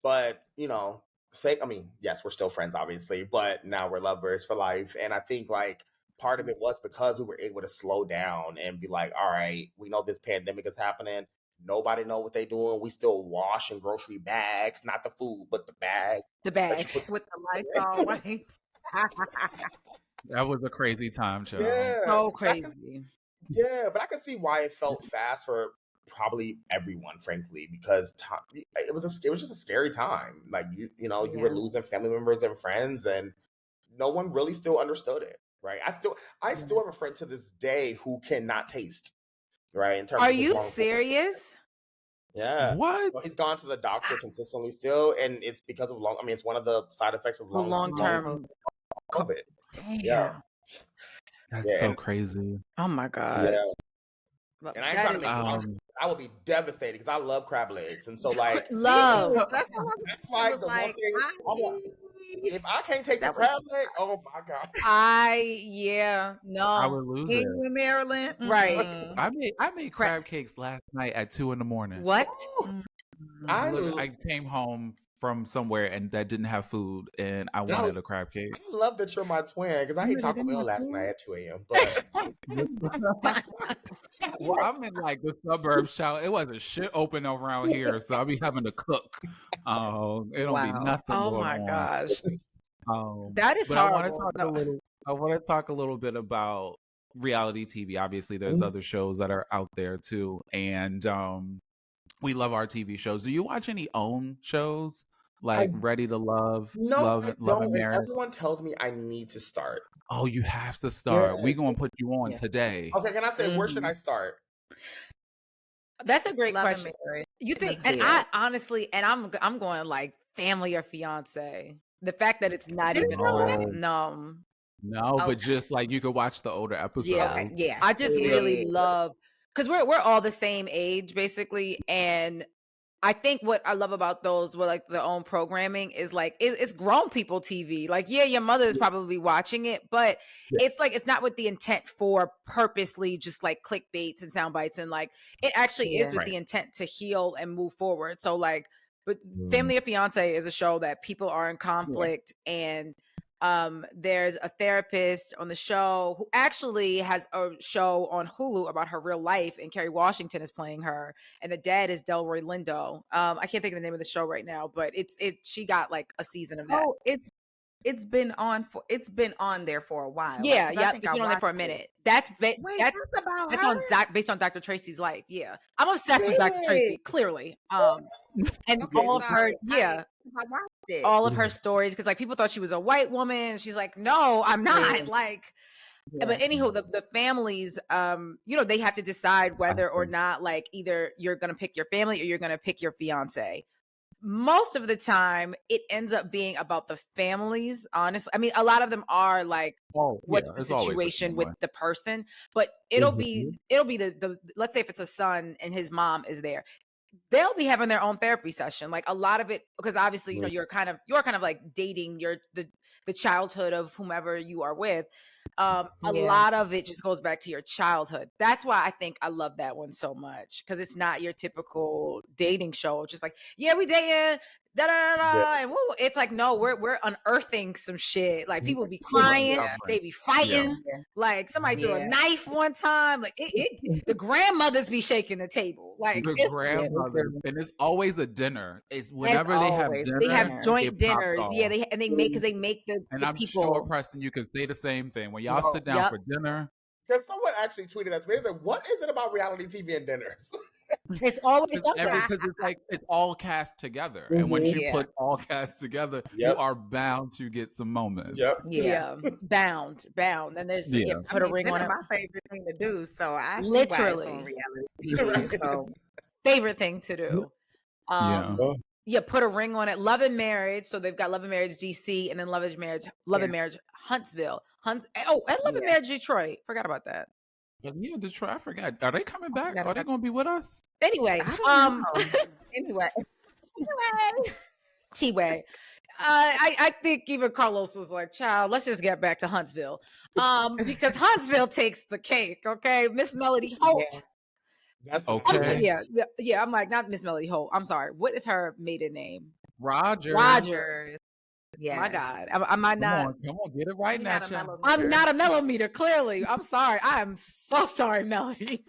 but yes, we're still friends, obviously, but now we're lovers for life. And I think like part of it was because we were able to slow down and be like, all right, we know this pandemic is happening. Nobody know what they doing. We still wash in grocery bags, not the food, but the bag.
The bags
with the Lysol wipes.
That was a crazy time, child.
Yeah, so crazy.
Yeah, but I can see why it felt fast for probably everyone, frankly, because it was just a scary time. Like you were losing family members and friends, and no one really still understood it. right? I still have a friend to this day who cannot taste, right? In terms
Are
of
you serious?
Yeah.
What?
Well, he's gone to the doctor consistently still, and it's because of it's one of the side effects of
long-term
COVID.
Damn.
Yeah.
That's so crazy.
Oh my God.
Yeah. And I ain't trying to make I would be devastated because I love crab legs. And so like
that's
like the one thing if I can't taste the crab leg, oh my God.
I would lose it.
In Maryland.
Right.
I made crab cakes last night at 2 a.m.
What?
I came home from somewhere and that didn't have food and I wanted a crab cake.
I love that you're my twin because I ate Taco Bell last night at 2 a.m. But
well, I'm in like the suburbs, child. It wasn't shit open around here, so I'll be having to cook. It don't be nothing.
Oh my gosh. That is
but
horrible.
I want to talk a little bit about reality TV. Obviously, there's other shows that are out there too, and we love our TV shows. Do you watch any OWN shows? Like Ready to Love, Love and Marriage?
Everyone tells me I need to start.
Oh, you have to start. We're going to put you on today.
Okay, can I say, where should I start?
That's a great question. You think, and I honestly, and I'm going like Family or Fiance. The fact that it's not even
No, but just like you could watch the older episodes.
Yeah. I just really love, because we're all the same age basically, and I think what I love about those with like their own programming is like it's grown people TV. Like, your mother is probably watching it, but it's like it's not with the intent for purposely just like clickbaits and sound bites, and like it actually is with the intent to heal and move forward. So like, but Family or Fiance is a show that people are in conflict and there's a therapist on the show who actually has a show on Hulu about her real life, and Kerry Washington is playing her, and the dad is Delroy Lindo. I can't think of the name of the show right now, but she got like a season of that.
Oh, it's been on there for a while.
Yeah, it's been on there for a minute. That's based on Dr. Tracy's life. Yeah, I'm obsessed with Dr. Tracy, clearly. And all of her, all of her stories, because like people thought she was a white woman. She's like, no, I'm not. Like, but anywho, the families, they have to decide whether or not like either you're gonna pick your family or you're gonna pick your fiance. Most of the time it ends up being about the families, honestly. I mean, a lot of them are like, what's the situation with the person, but it'll be the let's say if it's a son and his mom is there, they'll be having their own therapy session. Like a lot of it, because obviously, you're kind of like dating the childhood of whomever you are with. A lot of it just goes back to your childhood. That's why I think I love that one so much, because it's not your typical dating show. Just like, we dating, and woo. It's like, no, we're unearthing some shit. Like people be crying, they be fighting. Like somebody threw a knife one time. Like the grandmothers be shaking the table. Like
the grandmother, and it's always a dinner. It's whenever they have dinner,
they have joint dinners. Yeah, they make the
and I'm
people.
Sure, Preston, you can say the same thing when y'all sit down for dinner.
Because someone actually tweeted that to me. They said, "What is it about reality TV and dinners?"
It's always
because it's like it's all cast together, and once you put all cast together, you are bound to get some moments.
Bound. And there's put a ring on it.
My favorite thing to do, so I
literally
see why it's on reality TV. So.
Favorite thing to do. Put a ring on it. Love and Marriage. So they've got Love and Marriage DC, and then Love and Marriage Huntsville. And Love and Marriage Detroit. Forgot about that.
Yeah, Detroit. I forgot. Are they coming back? Are they going to be with us?
Anyway, T-Way. I think even Carlos was like, "Child, let's just get back to Huntsville," because Huntsville takes the cake. Okay, Miss Melody Holt.
That's
okay.
Yeah. I'm like, not Miss Melody Holt. I'm sorry. What is her maiden name?
Rogers.
Yes. My God. Am I not?
Come on, get it right now.
I'm not a mellometer, clearly. I'm sorry. I am so sorry, Melody.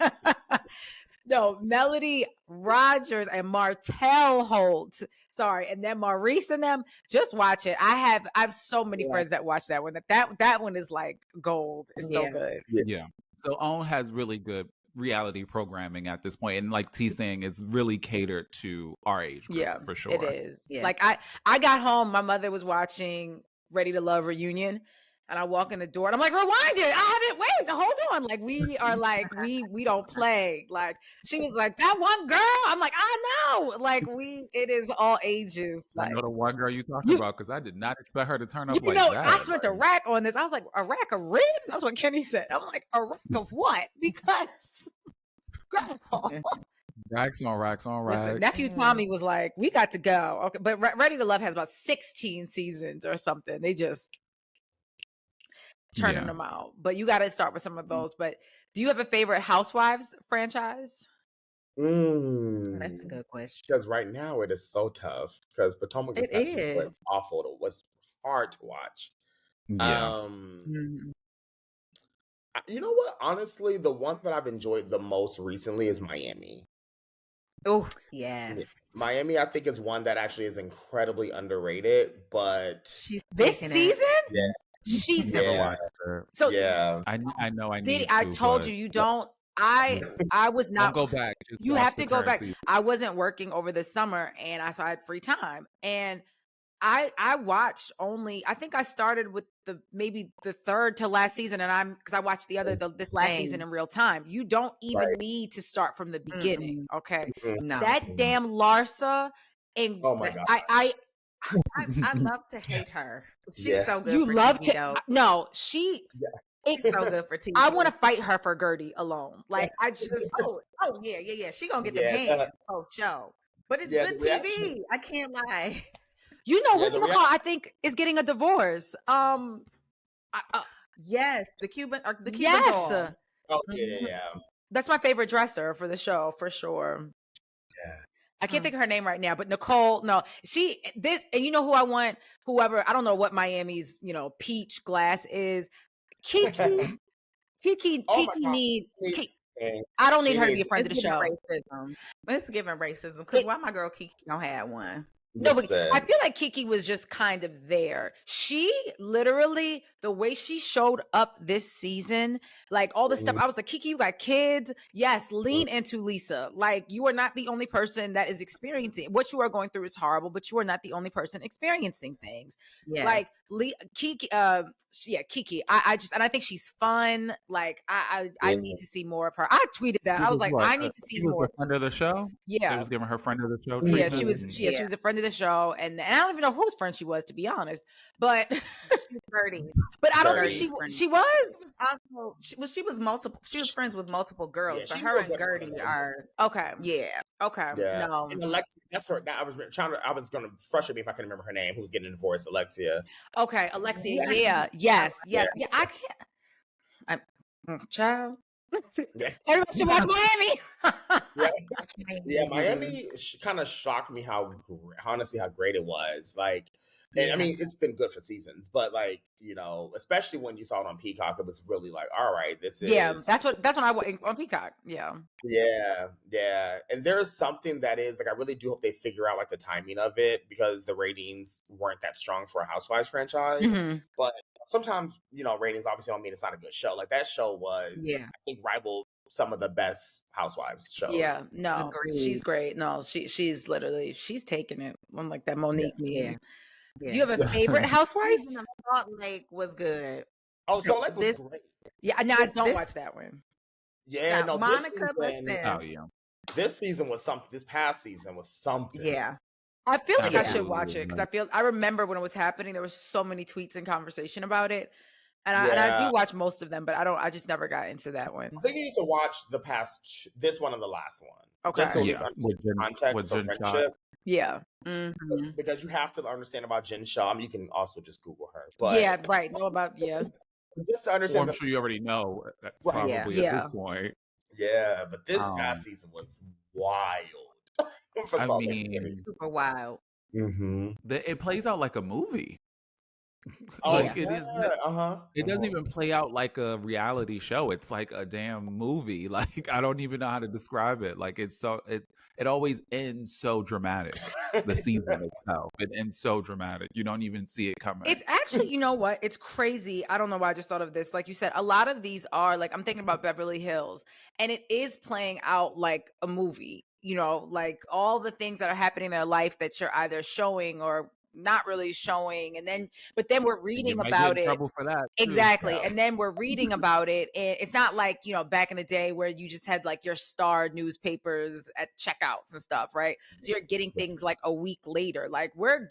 No, Melody Rogers and Martell Holt. Sorry. And then Maurice and them, just watch it. I have so many friends that watch that one. That one is like gold. It's so good.
Yeah. So OWN has really good reality programming at this point, and like T saying, it's really catered to our age group, for sure.
It is. Like I got home, my mother was watching Ready to Love reunion, And I walk in the door and I'm like, rewind it. I haven't, wait, hold on. Like, we are like, we don't play. Like, she was like, that one girl. I'm like, I know. Like, it is all ages. Like,
I know the one girl you talking about, because I did not expect her to turn up like that.
I spent a rack on this. I was like, a rack of ribs? That's what Kenny said. I'm like, a rack of what? Because, girl.
Racks on racks on racks.
Listen, nephew Tommy was like, we got to go. Okay, but Ready to Love has about 16 seasons or something. They just turning them out. But you got to start with some of those. But do you have a favorite Housewives franchise?
That's a good question.
Because right now it is so tough. Because Potomac was awful. It was hard to watch.
Yeah.
You know what? Honestly, the one that I've enjoyed the most recently is Miami.
Oh, yes.
Miami, I think, is one that actually is incredibly underrated. But
this season?
Yeah.
She's
never watched her.
So
yeah, I know. I need.
I told you don't. I was not.
Don't go back. Just
you have to go back.
Season.
I wasn't working over the summer, and I had free time, and I watched only. I think I started with maybe the third to last season, and because I watched this last season in real time. You don't even need to start from the beginning. Okay,
no.
That damn Larsa, and
oh my god,
I love to hate her. She's so good.
You
for
love
TV,
to.
though.
No, she.
Yeah.
It's
so good for TV.
I want to fight her for Gertie alone. Like I just.
oh yeah. She gonna get the hands. Show. But it's good TV. I can't lie.
You know what I think is getting a divorce.
Yes, the Cuban
yes.
doll.
Oh yeah.
That's my favorite dresser for the show for sure.
Yeah.
I can't think of her name right now, but Nicole, no, and you know who I want? Whoever, I don't know what Miami's, peach glass is. Kiki I don't need her to be a friend of the show.
Racism. It's giving racism because why my girl Kiki don't have one?
No, but I feel like Kiki was just kind of there. She literally, the way she showed up this season, like all the stuff, I was like, Kiki, you got kids. Yes, lean into Lisa. Like, you are not the only person that is experiencing what you are going through is horrible, but you are not the only person experiencing things. Yeah. Like Kiki, Kiki. I think she's fun. Like, I need to see more of her. I tweeted that. I was like, I need to see more.
Friend of the show.
Yeah,
they was giving her friend of the show.
Yeah, she was a friend of the show, and I don't even know whose friend she was, to be honest. But
she's Birdie.
But I don't think she was.
She was multiple. She was friends with multiple girls. Yeah, but her and Gertie are
okay.
Yeah.
Okay.
Yeah.
No.
And Alexia, that's her. I was gonna frustrate me if I couldn't remember her name. Who's getting divorced? Alexia.
Okay, Alexia. Yeah. Yes. I can't. Child. Everybody should watch Miami.
Yeah, Miami kind of shocked me how great it was. Like, and I mean, it's been good for seasons, but like, especially when you saw it on Peacock, it was really like, all right, this is.
Yeah, that's when I went on Peacock. Yeah.
Yeah. And there's something that is like, I really do hope they figure out like the timing of it, because the ratings weren't that strong for a Housewives franchise. Mm-hmm. But sometimes, ratings obviously don't mean it's not a good show. Like that show was, I think, rivaled some of the best Housewives shows.
Yeah, no, she's great. No, she's literally, she's taking it. I'm like that Monique meme. Yeah. Do you have a favorite housewife?
Salt Lake was good.
Oh, Salt Lake was great.
Yeah, no, I don't watch that one.
Yeah, no,
Monica.
This season was something. This past season was something.
Yeah.
I feel like I should watch it because I remember when it was happening, there was so many tweets and conversation about it. And I do watch most of them, but I just never got into that one.
I think you need to watch this one and the last one. Okay. Just so context of friendship.
Yeah.
Mm-hmm.
Because you have to understand about Jen Shaw. I mean, you can also just Google her. But
yeah, right. Know about,
just to understand.
I'm sure you already know probably at this point.
Yeah, but this past season was wild.
I mean,
super wild.
Mm-hmm.
It plays out like a movie. It doesn't even play out like a reality show. It's like a damn movie. Like, I don't even know how to describe it. Like, it always ends so dramatic. The season itself, it ends so dramatic. You don't even see it coming.
It's actually, you know what? It's crazy. I don't know why I just thought of this. Like you said, a lot of these are like, I'm thinking about Beverly Hills, and it is playing out like a movie. Like all the things that are happening in their life that you're either showing or not really showing. But then we're reading about it.
Trouble for that.
Exactly. And then we're reading about it. And it's not like, back in the day where you just had like your star newspapers at checkouts and stuff, right? So you're getting things like a week later. Like we're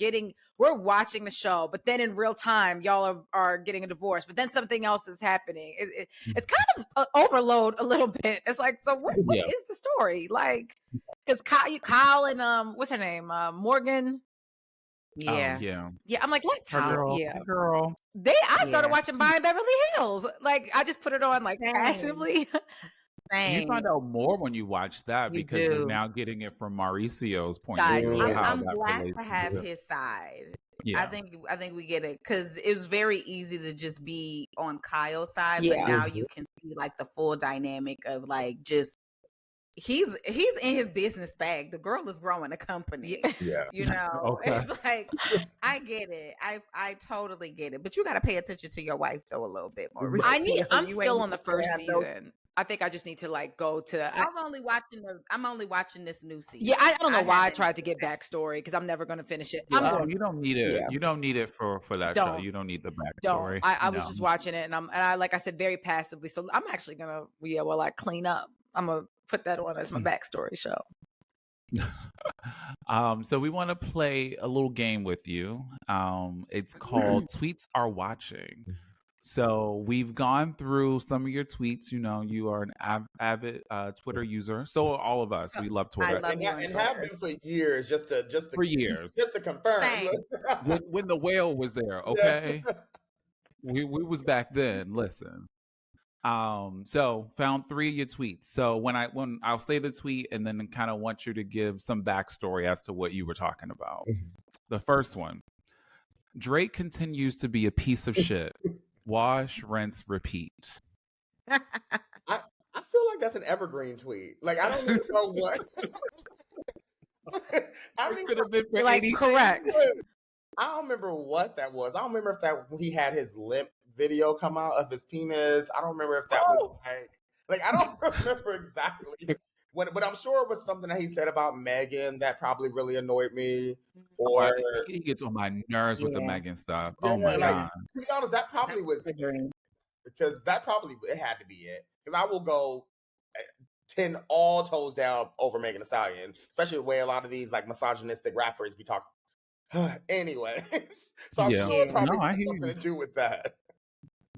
watching the show, but then in real time, y'all are getting a divorce, but then something else is happening. It's kind of overload a little bit. It's like, so what is the story? Like, because Kyle and what's her name? Morgan.
Yeah.
Yeah. I'm like, let Kyle.
Girl.
I started watching Buying Beverly Hills. Like, I just put it on like passively.
You find out more when you watch that because you're now getting it from Mauricio's point of view.
I'm glad to have his side. Yeah. I think we get it because it was very easy to just be on Kyle's side, but now you can see like the full dynamic of like just he's in his business bag. The girl is growing a company. Yeah. It's like I get it. I totally get it. But you got to pay attention to your wife though a little bit more.
I'm still on the first season. I think I just need to like go to.
I'm only watching this new season.
Yeah, I don't know why I tried to get backstory because I'm never going to finish it.
You don't need it. Yeah. You don't need it for that show. You don't need the backstory.
I was just watching it, and I like I said, very passively. So I'm actually gonna clean up. I'm gonna put that on as my backstory show.
So we want to play a little game with you. It's called Tweets Are Watching. So we've gone through some of your tweets. You are an avid Twitter user. So are all of us. We love Twitter.
And have been for years, just to confirm.
when the whale was there, okay? we was back then. Listen. So found 3 of your tweets. So when I'll say the tweet and then kind of want you to give some backstory as to what you were talking about. The first one: Drake continues to be a piece of shit. Wash, rinse, repeat.
I feel like that's an evergreen tweet. Like I don't even know what.
Could have been
like correct.
I don't remember what that was. I don't remember if he had his limp video come out of his penis. I don't remember if that was like I don't remember exactly. But I'm sure it was something that he said about Megan that probably really annoyed me. Or
he gets on my nerves with the Megan stuff. Oh my God.
To be honest, that probably was because it had to be it. Because I will go 10 all toes down over Megan Thee Stallion, especially the way a lot of these like misogynistic rappers be talking. Anyway, so I'm sure it probably has something to do with that.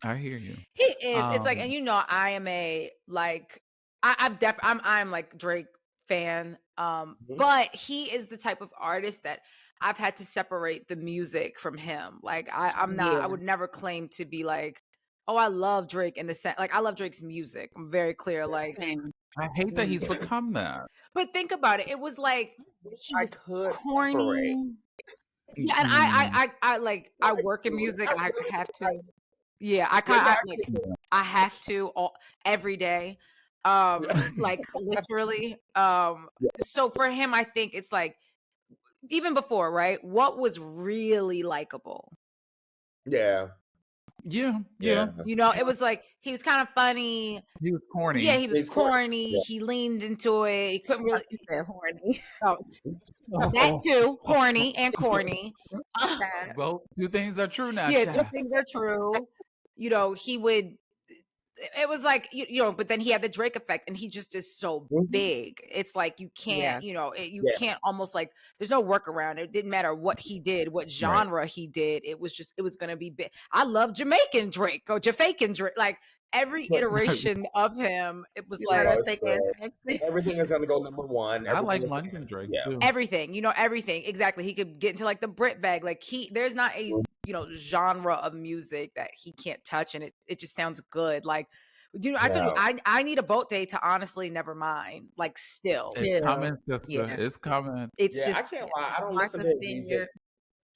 I hear you.
He is. It's like, and I am a like. I'm like Drake fan, but he is the type of artist that I've had to separate the music from him. Like I'm not. I would never claim to be like, oh, I love Drake in the sense. Like I love Drake's music. I'm very clear. Like
I hate that he's become that.
But think about it. It was like
I could
corny. Yeah, and I work in music. I have to. Yeah, I have to every day. Like literally. So for him, I think it's like even before, right? What was really likable?
Yeah.
It was like he was kind of funny.
He was corny.
Yeah, he was corny. Yeah. He leaned into it. He couldn't really.
He said horny.
Oh, that too, horny and corny.
Well, 2 things are true now.
Yeah, 2 things are true. He would. It was like but then he had the Drake effect, and he just is so big. It's like you can't, can't almost like. There's no workaround. It didn't matter what he did, what genre he did. It was going to be big. I love Jamaican Drake or Jafaican Drake. Like every iteration of him, it was like
everything is going to go number 1.
I like London Drake too.
Everything, everything exactly. He could get into like the Brit bag. Like there's not a genre of music that he can't touch, and it just sounds good. Like I told you, I need a boat day to honestly never mind. Like still,
it's coming, sister. It's coming.
It's just
I can't lie. I don't listen to his music.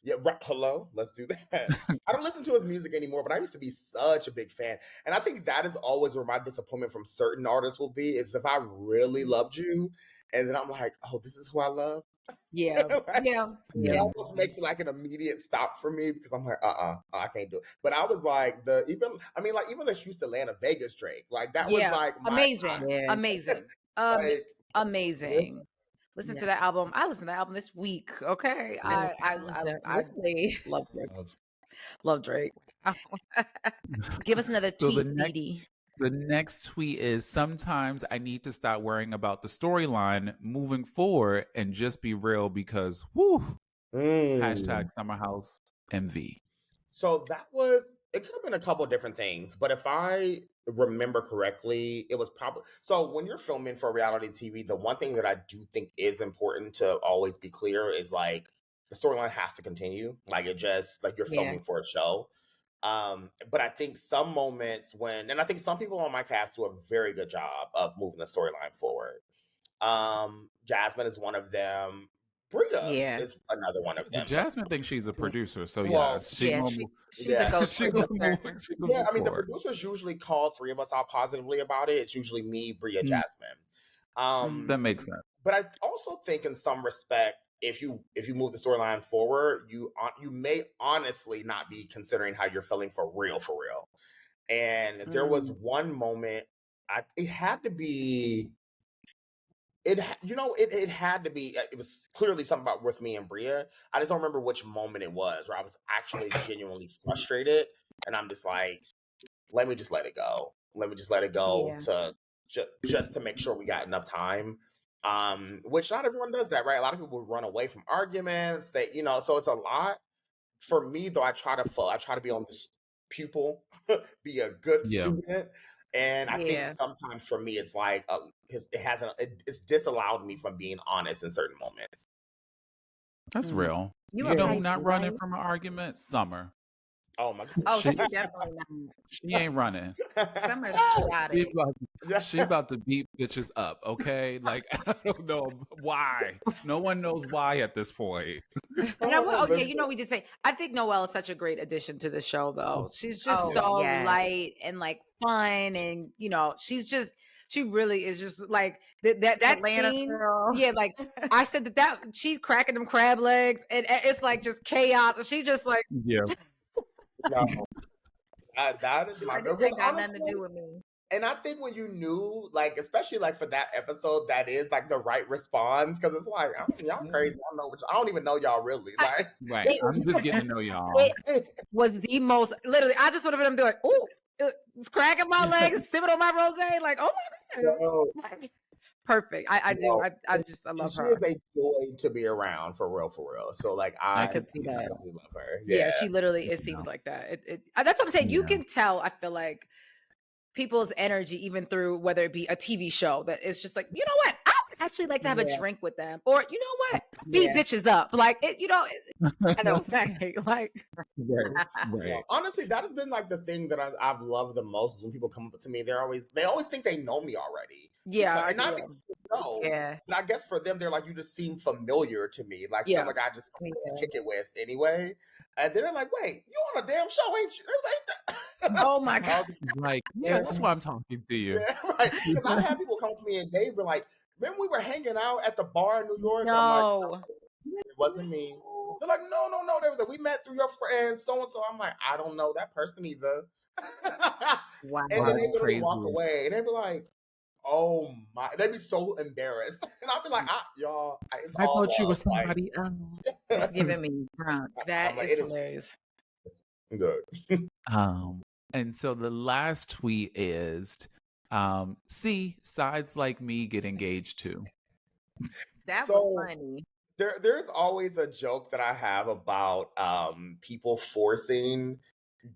Yeah, hello. Let's do that. I don't listen to his music anymore, but I used to be such a big fan, and I think that is always where my disappointment from certain artists will be. Is if I really loved you, and then I'm like, oh, this is who I love.
Yeah.
It almost makes it like an immediate stop for me because I'm like, I can't do it. But I was like, even the Houston, Atlanta, Vegas Drake, like that was like
amazing, amazing, amazing. listen to that album. I listened to that album this week. Okay, I love Drake. Love Drake. Give us another tweet, Dee.
The next tweet is, sometimes I need to stop worrying about the storyline moving forward and just be real because, whoo, hashtag Summer House MV.
So it could have been a couple of different things, but if I remember correctly, it was probably, so when you're filming for reality TV, the one thing that I do think is important to always be clear is like, the storyline has to continue. Like it just, like you're filming for a show. But I think some moments and I think some people on my cast do a very good job of moving the storyline forward. Jasmine is one of them. Bria is another one of them.
Jasmine thinks she's a producer, so she's
a ghost.
Yeah, I mean, the producers usually call three of us out positively about it. It's usually me, Bria, Jasmine.
That makes sense.
But I also think, in some respect, if you move the storyline forward, you may honestly not be considering how you're feeling for real. And there was one moment, it had to be. It was clearly something about with me and Bria. I just don't remember which moment it was where I was actually genuinely frustrated. And I'm just like, let me just let it go. To just to make sure we got enough time. Which not everyone does that, right? A lot of people run away from arguments that, so it's a lot. For me though, I try to be on this pupil, be a good student. And I think sometimes for me, it's like it's disallowed me from being honest in certain moments.
That's real. You know, not running from an argument, Summer.
Oh my God.
Oh, she's definitely not.
She ain't running.
Summer's
she about to beat bitches up, okay? Like, I don't know why. No one knows why at this point.
We did say, I think Noelle is such a great addition to the show, though. She's just light and like fun, and she really is just like that
Atlanta
scene.
Girl.
Yeah, like I said that she's cracking them crab legs, and it's like just chaos. And she just like
No, that is my
girl. That got nothing to do with me.
And I think when you knew, like, especially like for that episode, that is like the right response, because it's like, y'all crazy. I don't even know y'all really. Like,
right. I'm just getting to know y'all.
It was the most, literally, I just would have been doing, ooh, it's cracking my legs, sipping on my rosé, like, oh my God. Perfect. I love her.
She is a joy to be around, for real. So like I
could see that.
I really love her.
Yeah, she literally seems like that. That's what I'm saying. You can tell, I feel like, people's energy, even through whether it be a TV show, that it's just like, you know what? I would actually like to have a drink with them, or you know what? Beat bitches up, like it. I know exactly. Like,
right. Honestly, that has been like the thing that I've loved the most is when people come up to me. They always think they know me already.
Yeah,
and not because they know. Yeah, but I guess for them, they're like, you just seem familiar to me, like someone I just kick it with anyway. And then they're like, wait, you on a damn show, ain't you?
Oh my God!
Like, that's why I'm talking to you.
Yeah, right. Because I had people come to me and they were like, remember we were hanging out at the bar in New York?
No.
I'm like, it wasn't me. They're like, no. They was like, we met through your friends, so and so. I'm like, I don't know that person either.
Wow.
And then they literally walk away, and they be like, oh my, they'd be so embarrassed. And I'd be like, y'all, it's
I
all
thought you
love.
were somebody else.
It's giving me drunk.
That is hilarious.
Good.
And so the last tweet is, see, sides like me get engaged too.
That was funny.
There's always a joke that I have about people forcing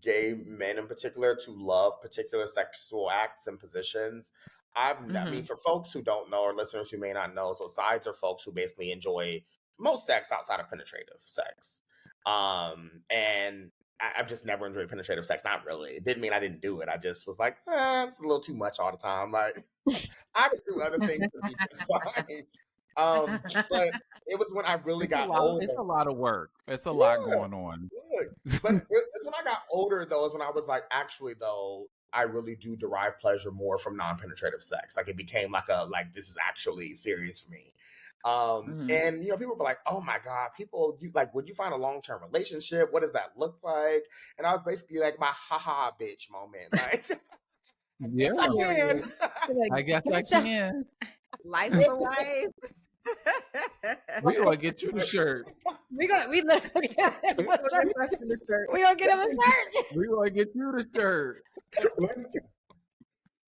gay men in particular to love particular sexual acts and positions. I mean, for folks who don't know, or listeners who may not know, so sides are folks who basically enjoy most sex outside of penetrative sex. And I've just never enjoyed penetrative sex. Not really. It didn't mean I didn't do it. I just was like, it's a little too much all the time. Like, I could do other things to be just fine. But it was when I really got older.
It's a lot of work. It's a lot going on.
But it's when I got older, though, is when I was like, actually, though, I really do derive pleasure more from non-penetrative sex. Like, it became like this is actually serious for me. And people were like, oh my God, would you find a long-term relationship? What does that look like? And I was basically like my haha bitch moment. Like,
yeah,
yes, I can.
I guess I can.
Life for life.
We gonna get you the shirt.
We literally get him a shirt. We gonna get him a shirt.
We gonna get you the shirt.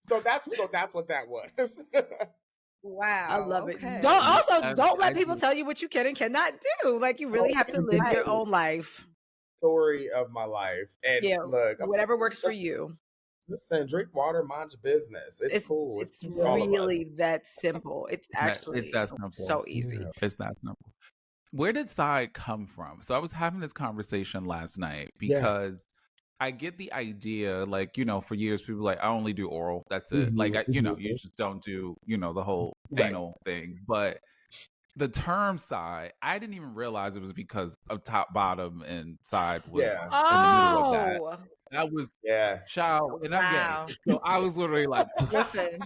So that's what that was.
Wow.
I love it. Don't let people tell you what you can and cannot do. Like, you really have to live your own life.
Story of my life. And look,
whatever works for you.
Listen, drink water, mind your business. It's cool.
It's really that simple. It's actually
it's that simple.
So easy.
Yeah. It's that simple. Where did side come from? So I was having this conversation last night because I get the idea, like, for years people were like, I only do oral. That's it. Like, you just don't do, the whole anal thing. But the term side, I didn't even realize it was because of top, bottom, and side was in the middle of that. That was child, and I'm gay. So I was literally like,
listen.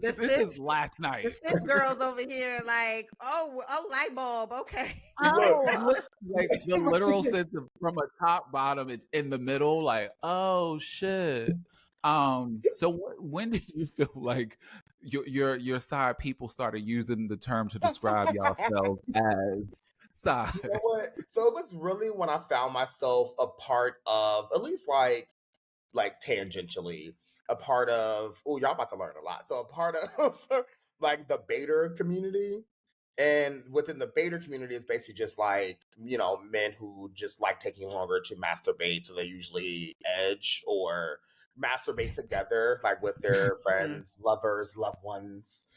This is last night.
The sis girls over here, like, oh, light bulb, okay.
Like the literal sense of from a top bottom, it's in the middle. Like, oh shit. So when did you feel like your side people started using the term to describe yourselves as side?
You know what? So it was really when I found myself a part of, at least like tangentially, a part of, y'all about to learn a lot. So a part of like the baiter community. And within the baiter community is basically just like, men who just like taking longer to masturbate. So they usually edge or masturbate together, like with their friends, lovers, loved ones,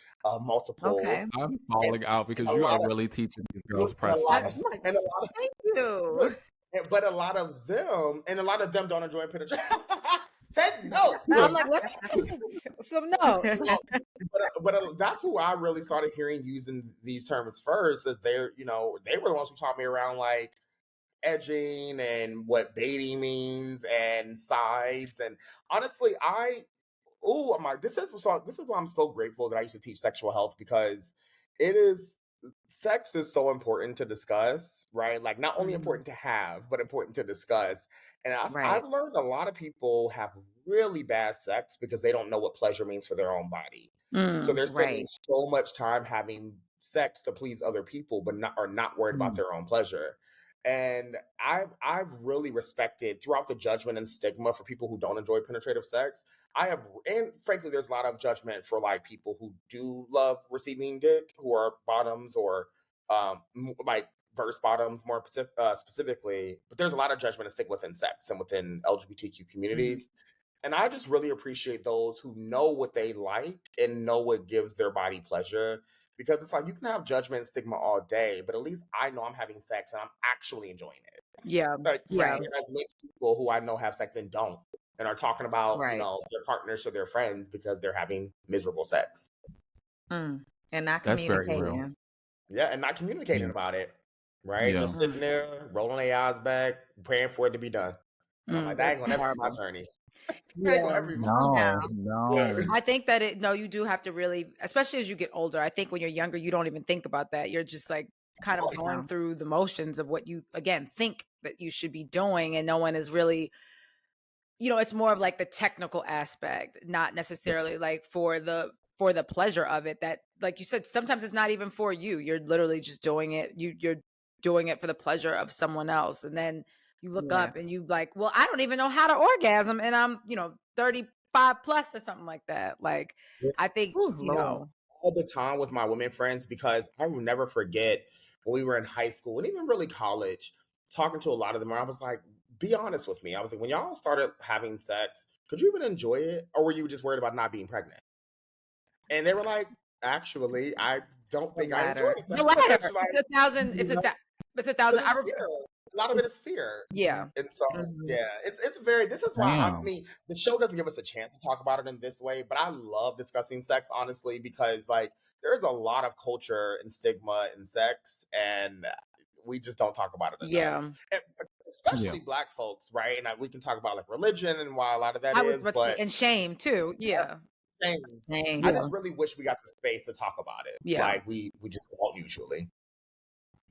multiple.
Okay.
I'm falling out because you are really teaching these girls Preston.
Thank you. But a lot of them don't enjoy penetration. Take notes.
I'm like, what? Some notes.
But that's who I really started hearing using these terms first, as they were the ones who taught me around like edging and what baiting means and sides. And honestly, this is why I'm so grateful that I used to teach sexual health, because sex is so important to discuss, right? Like, not only important to have, but important to discuss. And I've learned a lot of people have really bad sex because they don't know what pleasure means for their own body. So they're spending so much time having sex to please other people, but not worried about their own pleasure. And I've really respected throughout the judgment and stigma for people who don't enjoy penetrative sex. And frankly, there's a lot of judgment for like people who do love receiving dick, who are bottoms or like verse bottoms more specifically. But there's a lot of judgment and stigma within sex and within LGBTQ communities. And I just really appreciate those who know what they like and know what gives their body pleasure. Because it's like, you can have judgment and stigma all day, but at least I know I'm having sex and I'm actually enjoying it.
Yeah.
Like, there's many people who I know have sex and don't, and are talking about, their partners or their friends because they're having miserable sex.
And not
That's
communicating.
very real.
Yeah, and not communicating about it. Right? Yeah. Just sitting there, rolling their eyes back, praying for it to be done. I'm like, that ain't gonna ever be my journey.
No.
I think that you do have to really, especially as you get older. I think when you're younger, you don't even think about that. You're just like kind of going through the motions of what you, again, think that you should be doing. And no one is really, it's more of like the technical aspect, not necessarily like for the pleasure of it. That, like you said, sometimes it's not even for you. You're literally just doing it. You're doing it for the pleasure of someone else. And then you look up and you like, well, I don't even know how to orgasm, and I'm 35 plus or something like that. Like, I think
all the time with my women friends, because I will never forget when we were in high school and even really college, talking to a lot of them, where I was like, be honest with me. I was like, when y'all started having sex, could you even enjoy it, or were you just worried about not being pregnant? And they were like, actually, I don't think I enjoyed it.
The latter. It's 1,000. It's 1,000.
A lot of it is fear.
Yeah.
And so, it's very, this is why, the show doesn't give us a chance to talk about it in this way, but I love discussing sex, honestly, because like, there's a lot of culture and stigma in sex, and we just don't talk about it enough. Yeah. And especially Black folks, right? And we can talk about like religion and why a lot of that
and shame too. Yeah.
Shame. I just really wish we got the space to talk about it. Yeah. Like we just don't usually.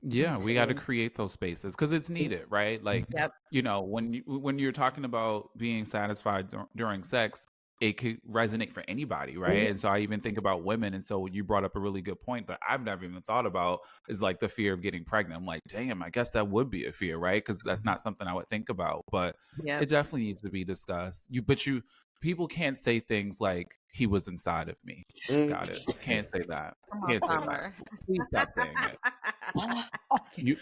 Yeah, we got to create those spaces because it's needed, right? Like, when you're talking about being satisfied during sex, it could resonate for anybody, right? Mm-hmm. And so I even think about women. And so you brought up a really good point that I've never even thought about is like the fear of getting pregnant. I'm like, damn, I guess that would be a fear, right? Because that's not something I would think about, but it definitely needs to be discussed. People can't say things like he was inside of me. Got it. Can't say that. Can't say that. Please stop saying it.
Why should you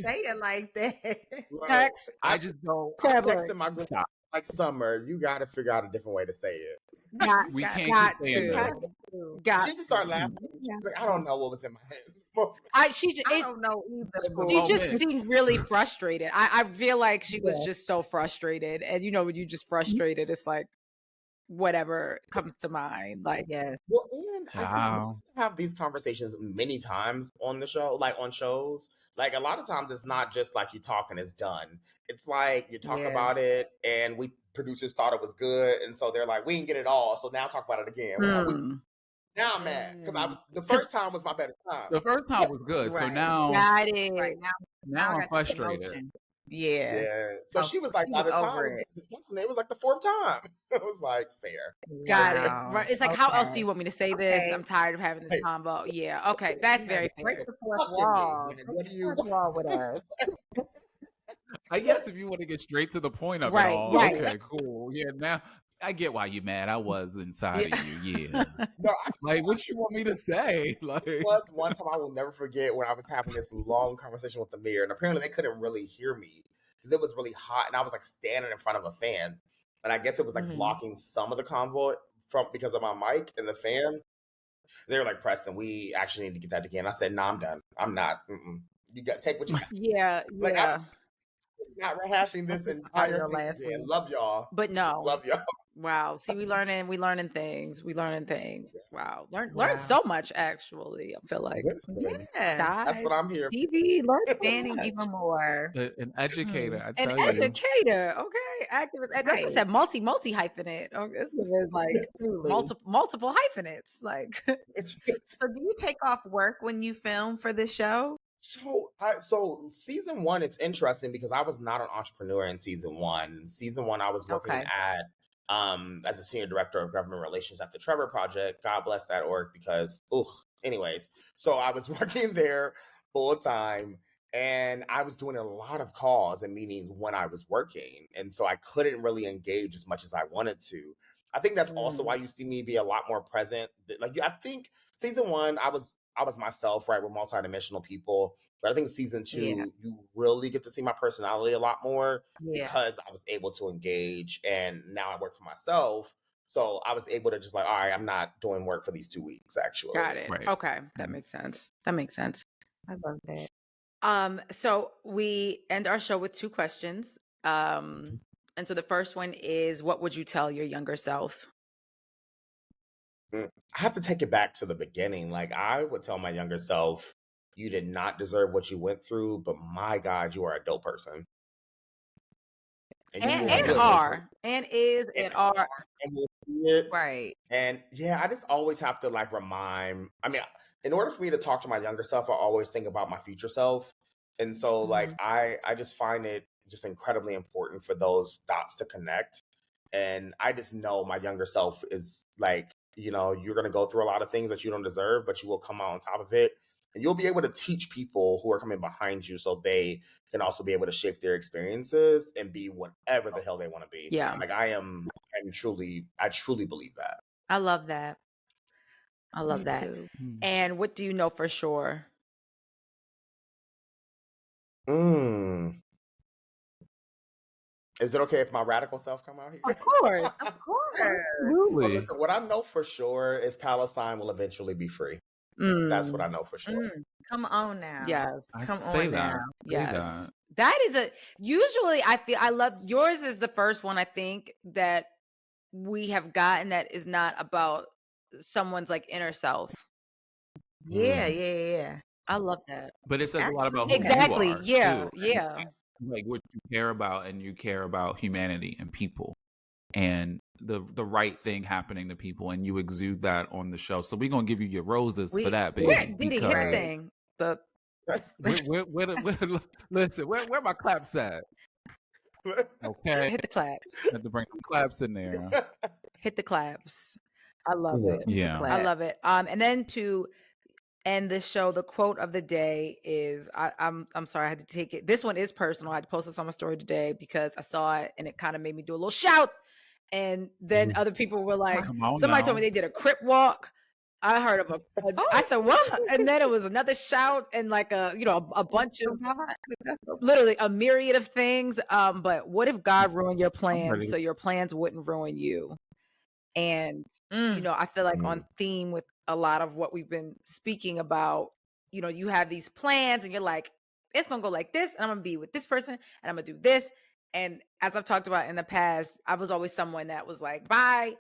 say it like that?
Text.
I just don't. I texted my group like Summer. You got to figure out a different way to say it.
We can't keep saying that.
She just started laughing. She's like, I don't know what was in my head.
I don't know either.
She just seemed really frustrated. I feel like she was just so frustrated. And you know, when you just frustrated, it's like whatever comes to mind. Like,
well, and I have these conversations many times on the show, like on shows. Like a lot of times it's not just like you talk and it's done. It's like you talk about it and producers thought it was good. And so they're like, we didn't get it all. So now talk about it again. Now I'm mad because the first time was my better time.
The first time was good. So now, now I'm frustrated.
Yeah.
So she was like, by the time it was like the fourth time. It was like fair.
Got it. Right. It's like, how else do you want me to say this? I'm tired of having this combo. Yeah. Okay. That's very fair.
Break the fourth wall.
What do you
wall with us?
I guess if you want to get straight to the point of it all, okay, cool. Yeah, now I get why you're mad. I was inside of you,
No,
like, what you want me to say? Like,
it was one time I will never forget when I was having this long conversation with the mayor, and apparently they couldn't really hear me because it was really hot, and I was like standing in front of a fan, and I guess it was like blocking some of the convo because of my mic and the fan. They were like, Preston, we actually need to get that again. I said, no, I'm done. I'm not. You got take what you got.
Like,
I'm not rehashing this entire last week. Love y'all.
But no.
Love y'all.
Wow. See, we learning things. Wow. Learn so much, actually. I feel like.
That's what I'm here
TV,
learning even more.
An educator, I tell
you.
An
educator. Okay. Activist. That's what I said. Multi hyphenate. Okay. This is like multiple hyphenates. Like.
So do you take off work when you film for this show?
So season 1, it's interesting because I was not an entrepreneur in season 1. Season 1, I was working at as a senior director of government relations at the Trevor Project. God bless that org because, anyways. So I was working there full time and I was doing a lot of calls and meetings when I was working. And so I couldn't really engage as much as I wanted to. I think that's also why you see me be a lot more present. Like, I think season 1, I was myself, right? We're multidimensional people. But I think season 2, you really get to see my personality a lot more because I was able to engage and now I work for myself. So I was able to just like, all right, I'm not doing work for these 2 weeks, actually.
Got it. Right. Okay. That makes sense.
I love that.
So we end our show with 2 questions. And so the first one is, what would you tell your younger self?
I have to take it back to the beginning. Like, I would tell my younger self, you did not deserve what you went through, but my God, you are a dope person.
And
right.
And I just always have to like remind, in order for me to talk to my younger self, I always think about my future self. And so like, I just find it just incredibly important for those dots to connect. And I just know my younger self is like, you're going to go through a lot of things that you don't deserve, but you will come out on top of it. And you'll be able to teach people who are coming behind you so they can also be able to shape their experiences and be whatever the hell they want to be.
Yeah.
Like I truly believe that.
I love that. Me too. And what do you know for sure?
Is it okay if my radical self come out here?
Of course.
So listen, what I know for sure is Palestine will eventually be free. That's what I know for sure.
Come on now.
Yes.
Come on now.
Yes. That is usually I love yours is the first one I think that we have gotten that is not about someone's like inner self.
Yeah.
I love that.
But it says a lot about who
exactly.
you are,
Yeah.
Like what you care about, and you care about humanity and people and the right thing happening to people, and you exude that on the show. So we're gonna give you your roses for that, baby.
Hit thing.
Listen, where my claps at? Okay.
Hit the claps.
Had to bring some claps in there.
Hit the claps. I love it.
Yeah.
I love it. And then to end the show, the quote of the day is I'm sorry, I had to take it. This one is personal. I had to post this on my story today because I saw it and it kind of made me do a little shout. And then other people were like, somebody told me they did a crip walk. I heard of I said, what? And then it was another shout and like a bunch of literally a myriad of things. But what if God ruined your plans so your plans wouldn't ruin you? And, I feel like on theme with a lot of what we've been speaking about, you have these plans and you're like, it's going to go like this. And I'm going to be with this person and I'm going to do this. And as I've talked about in the past, I was always someone that was like, bye.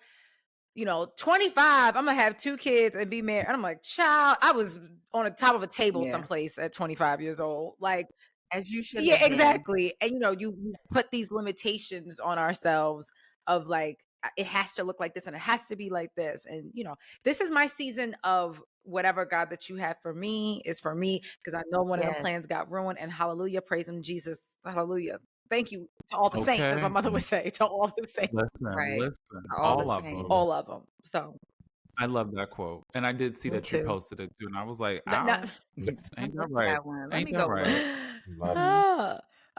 25, I'm going to have 2 kids and be married. And I'm like, child, I was on the top of a table someplace at 25 years old. Like,
as you should.
Yeah, exactly. And, you put these limitations on ourselves of like, it has to look like this and it has to be like this. And, this is my season of whatever God that you have for me is for me. Because I know one of the plans got ruined and hallelujah, praise him, Jesus. Hallelujah. Thank you to all the saints, as my mother would say, to all the saints.
Listen,
all of them.
All of them. So
I love that quote. And I did see that you posted it too. And I was like, ain't that right? Ain't that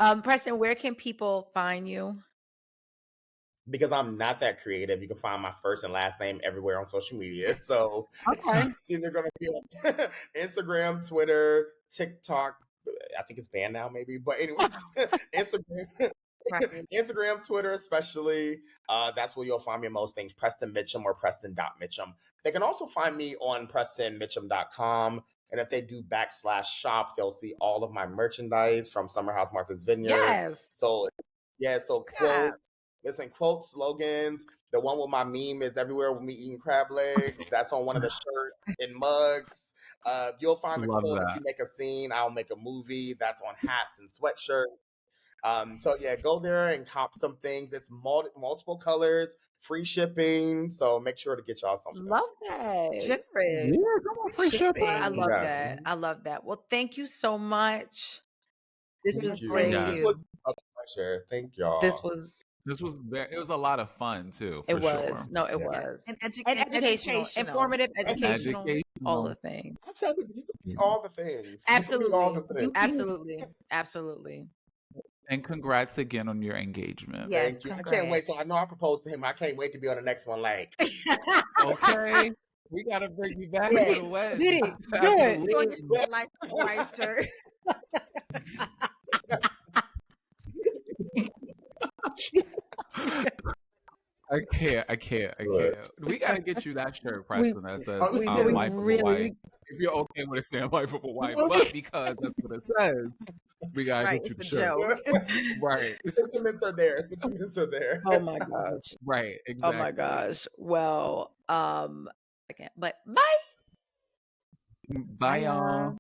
right?
Preston, where can people find you?
Because I'm not that creative, you can find my first and last name everywhere on social media. So it's either going to be on Instagram, Twitter, TikTok. I think it's banned now, maybe. But anyways, Instagram, Twitter, especially. That's where you'll find me in most things. Preston Mitchum or Preston.Mitchum. They can also find me on PrestonMitchum.com. And if they do /shop, they'll see all of my merchandise from Summer House Martha's Vineyard.
Yes.
So quotes. Listen, quotes, slogans. The one with my meme is everywhere with me eating crab legs. That's on one of the shirts and mugs. You'll find the quote if you make a scene. I'll make a movie. That's on hats and sweatshirts. So go there and cop some things. It's multiple colors, free shipping. So make sure to get y'all something.
Love that.
Generous.
Yeah, come on, free shipping.
I love that. I love that. Well, thank you so much. This was great.
This was a pleasure. Thank y'all.
It
was a lot of fun too.
It was.
Sure.
No, it was.
And
educational, informative, educational, all the things.
I tell you, you can be all the things.
Absolutely. Absolutely.
And congrats again on your engagement.
Yes,
I can't wait. So I know I proposed to him. I can't wait to be on the next one. Like,
okay, we gotta bring you back to the wedding.
Did it? Do it.
Like a white shirt.
I can't. We gotta get you that shirt, Preston, that says wife of a wife. If you're okay with it saying wife of a wife, but because that's what it says, we gotta get you the shirt. Right.
Sentiments are there. Sentiments are there.
Oh my gosh.
Right. Exactly.
Oh my gosh. Well, I can't. But bye.
Bye, y'all.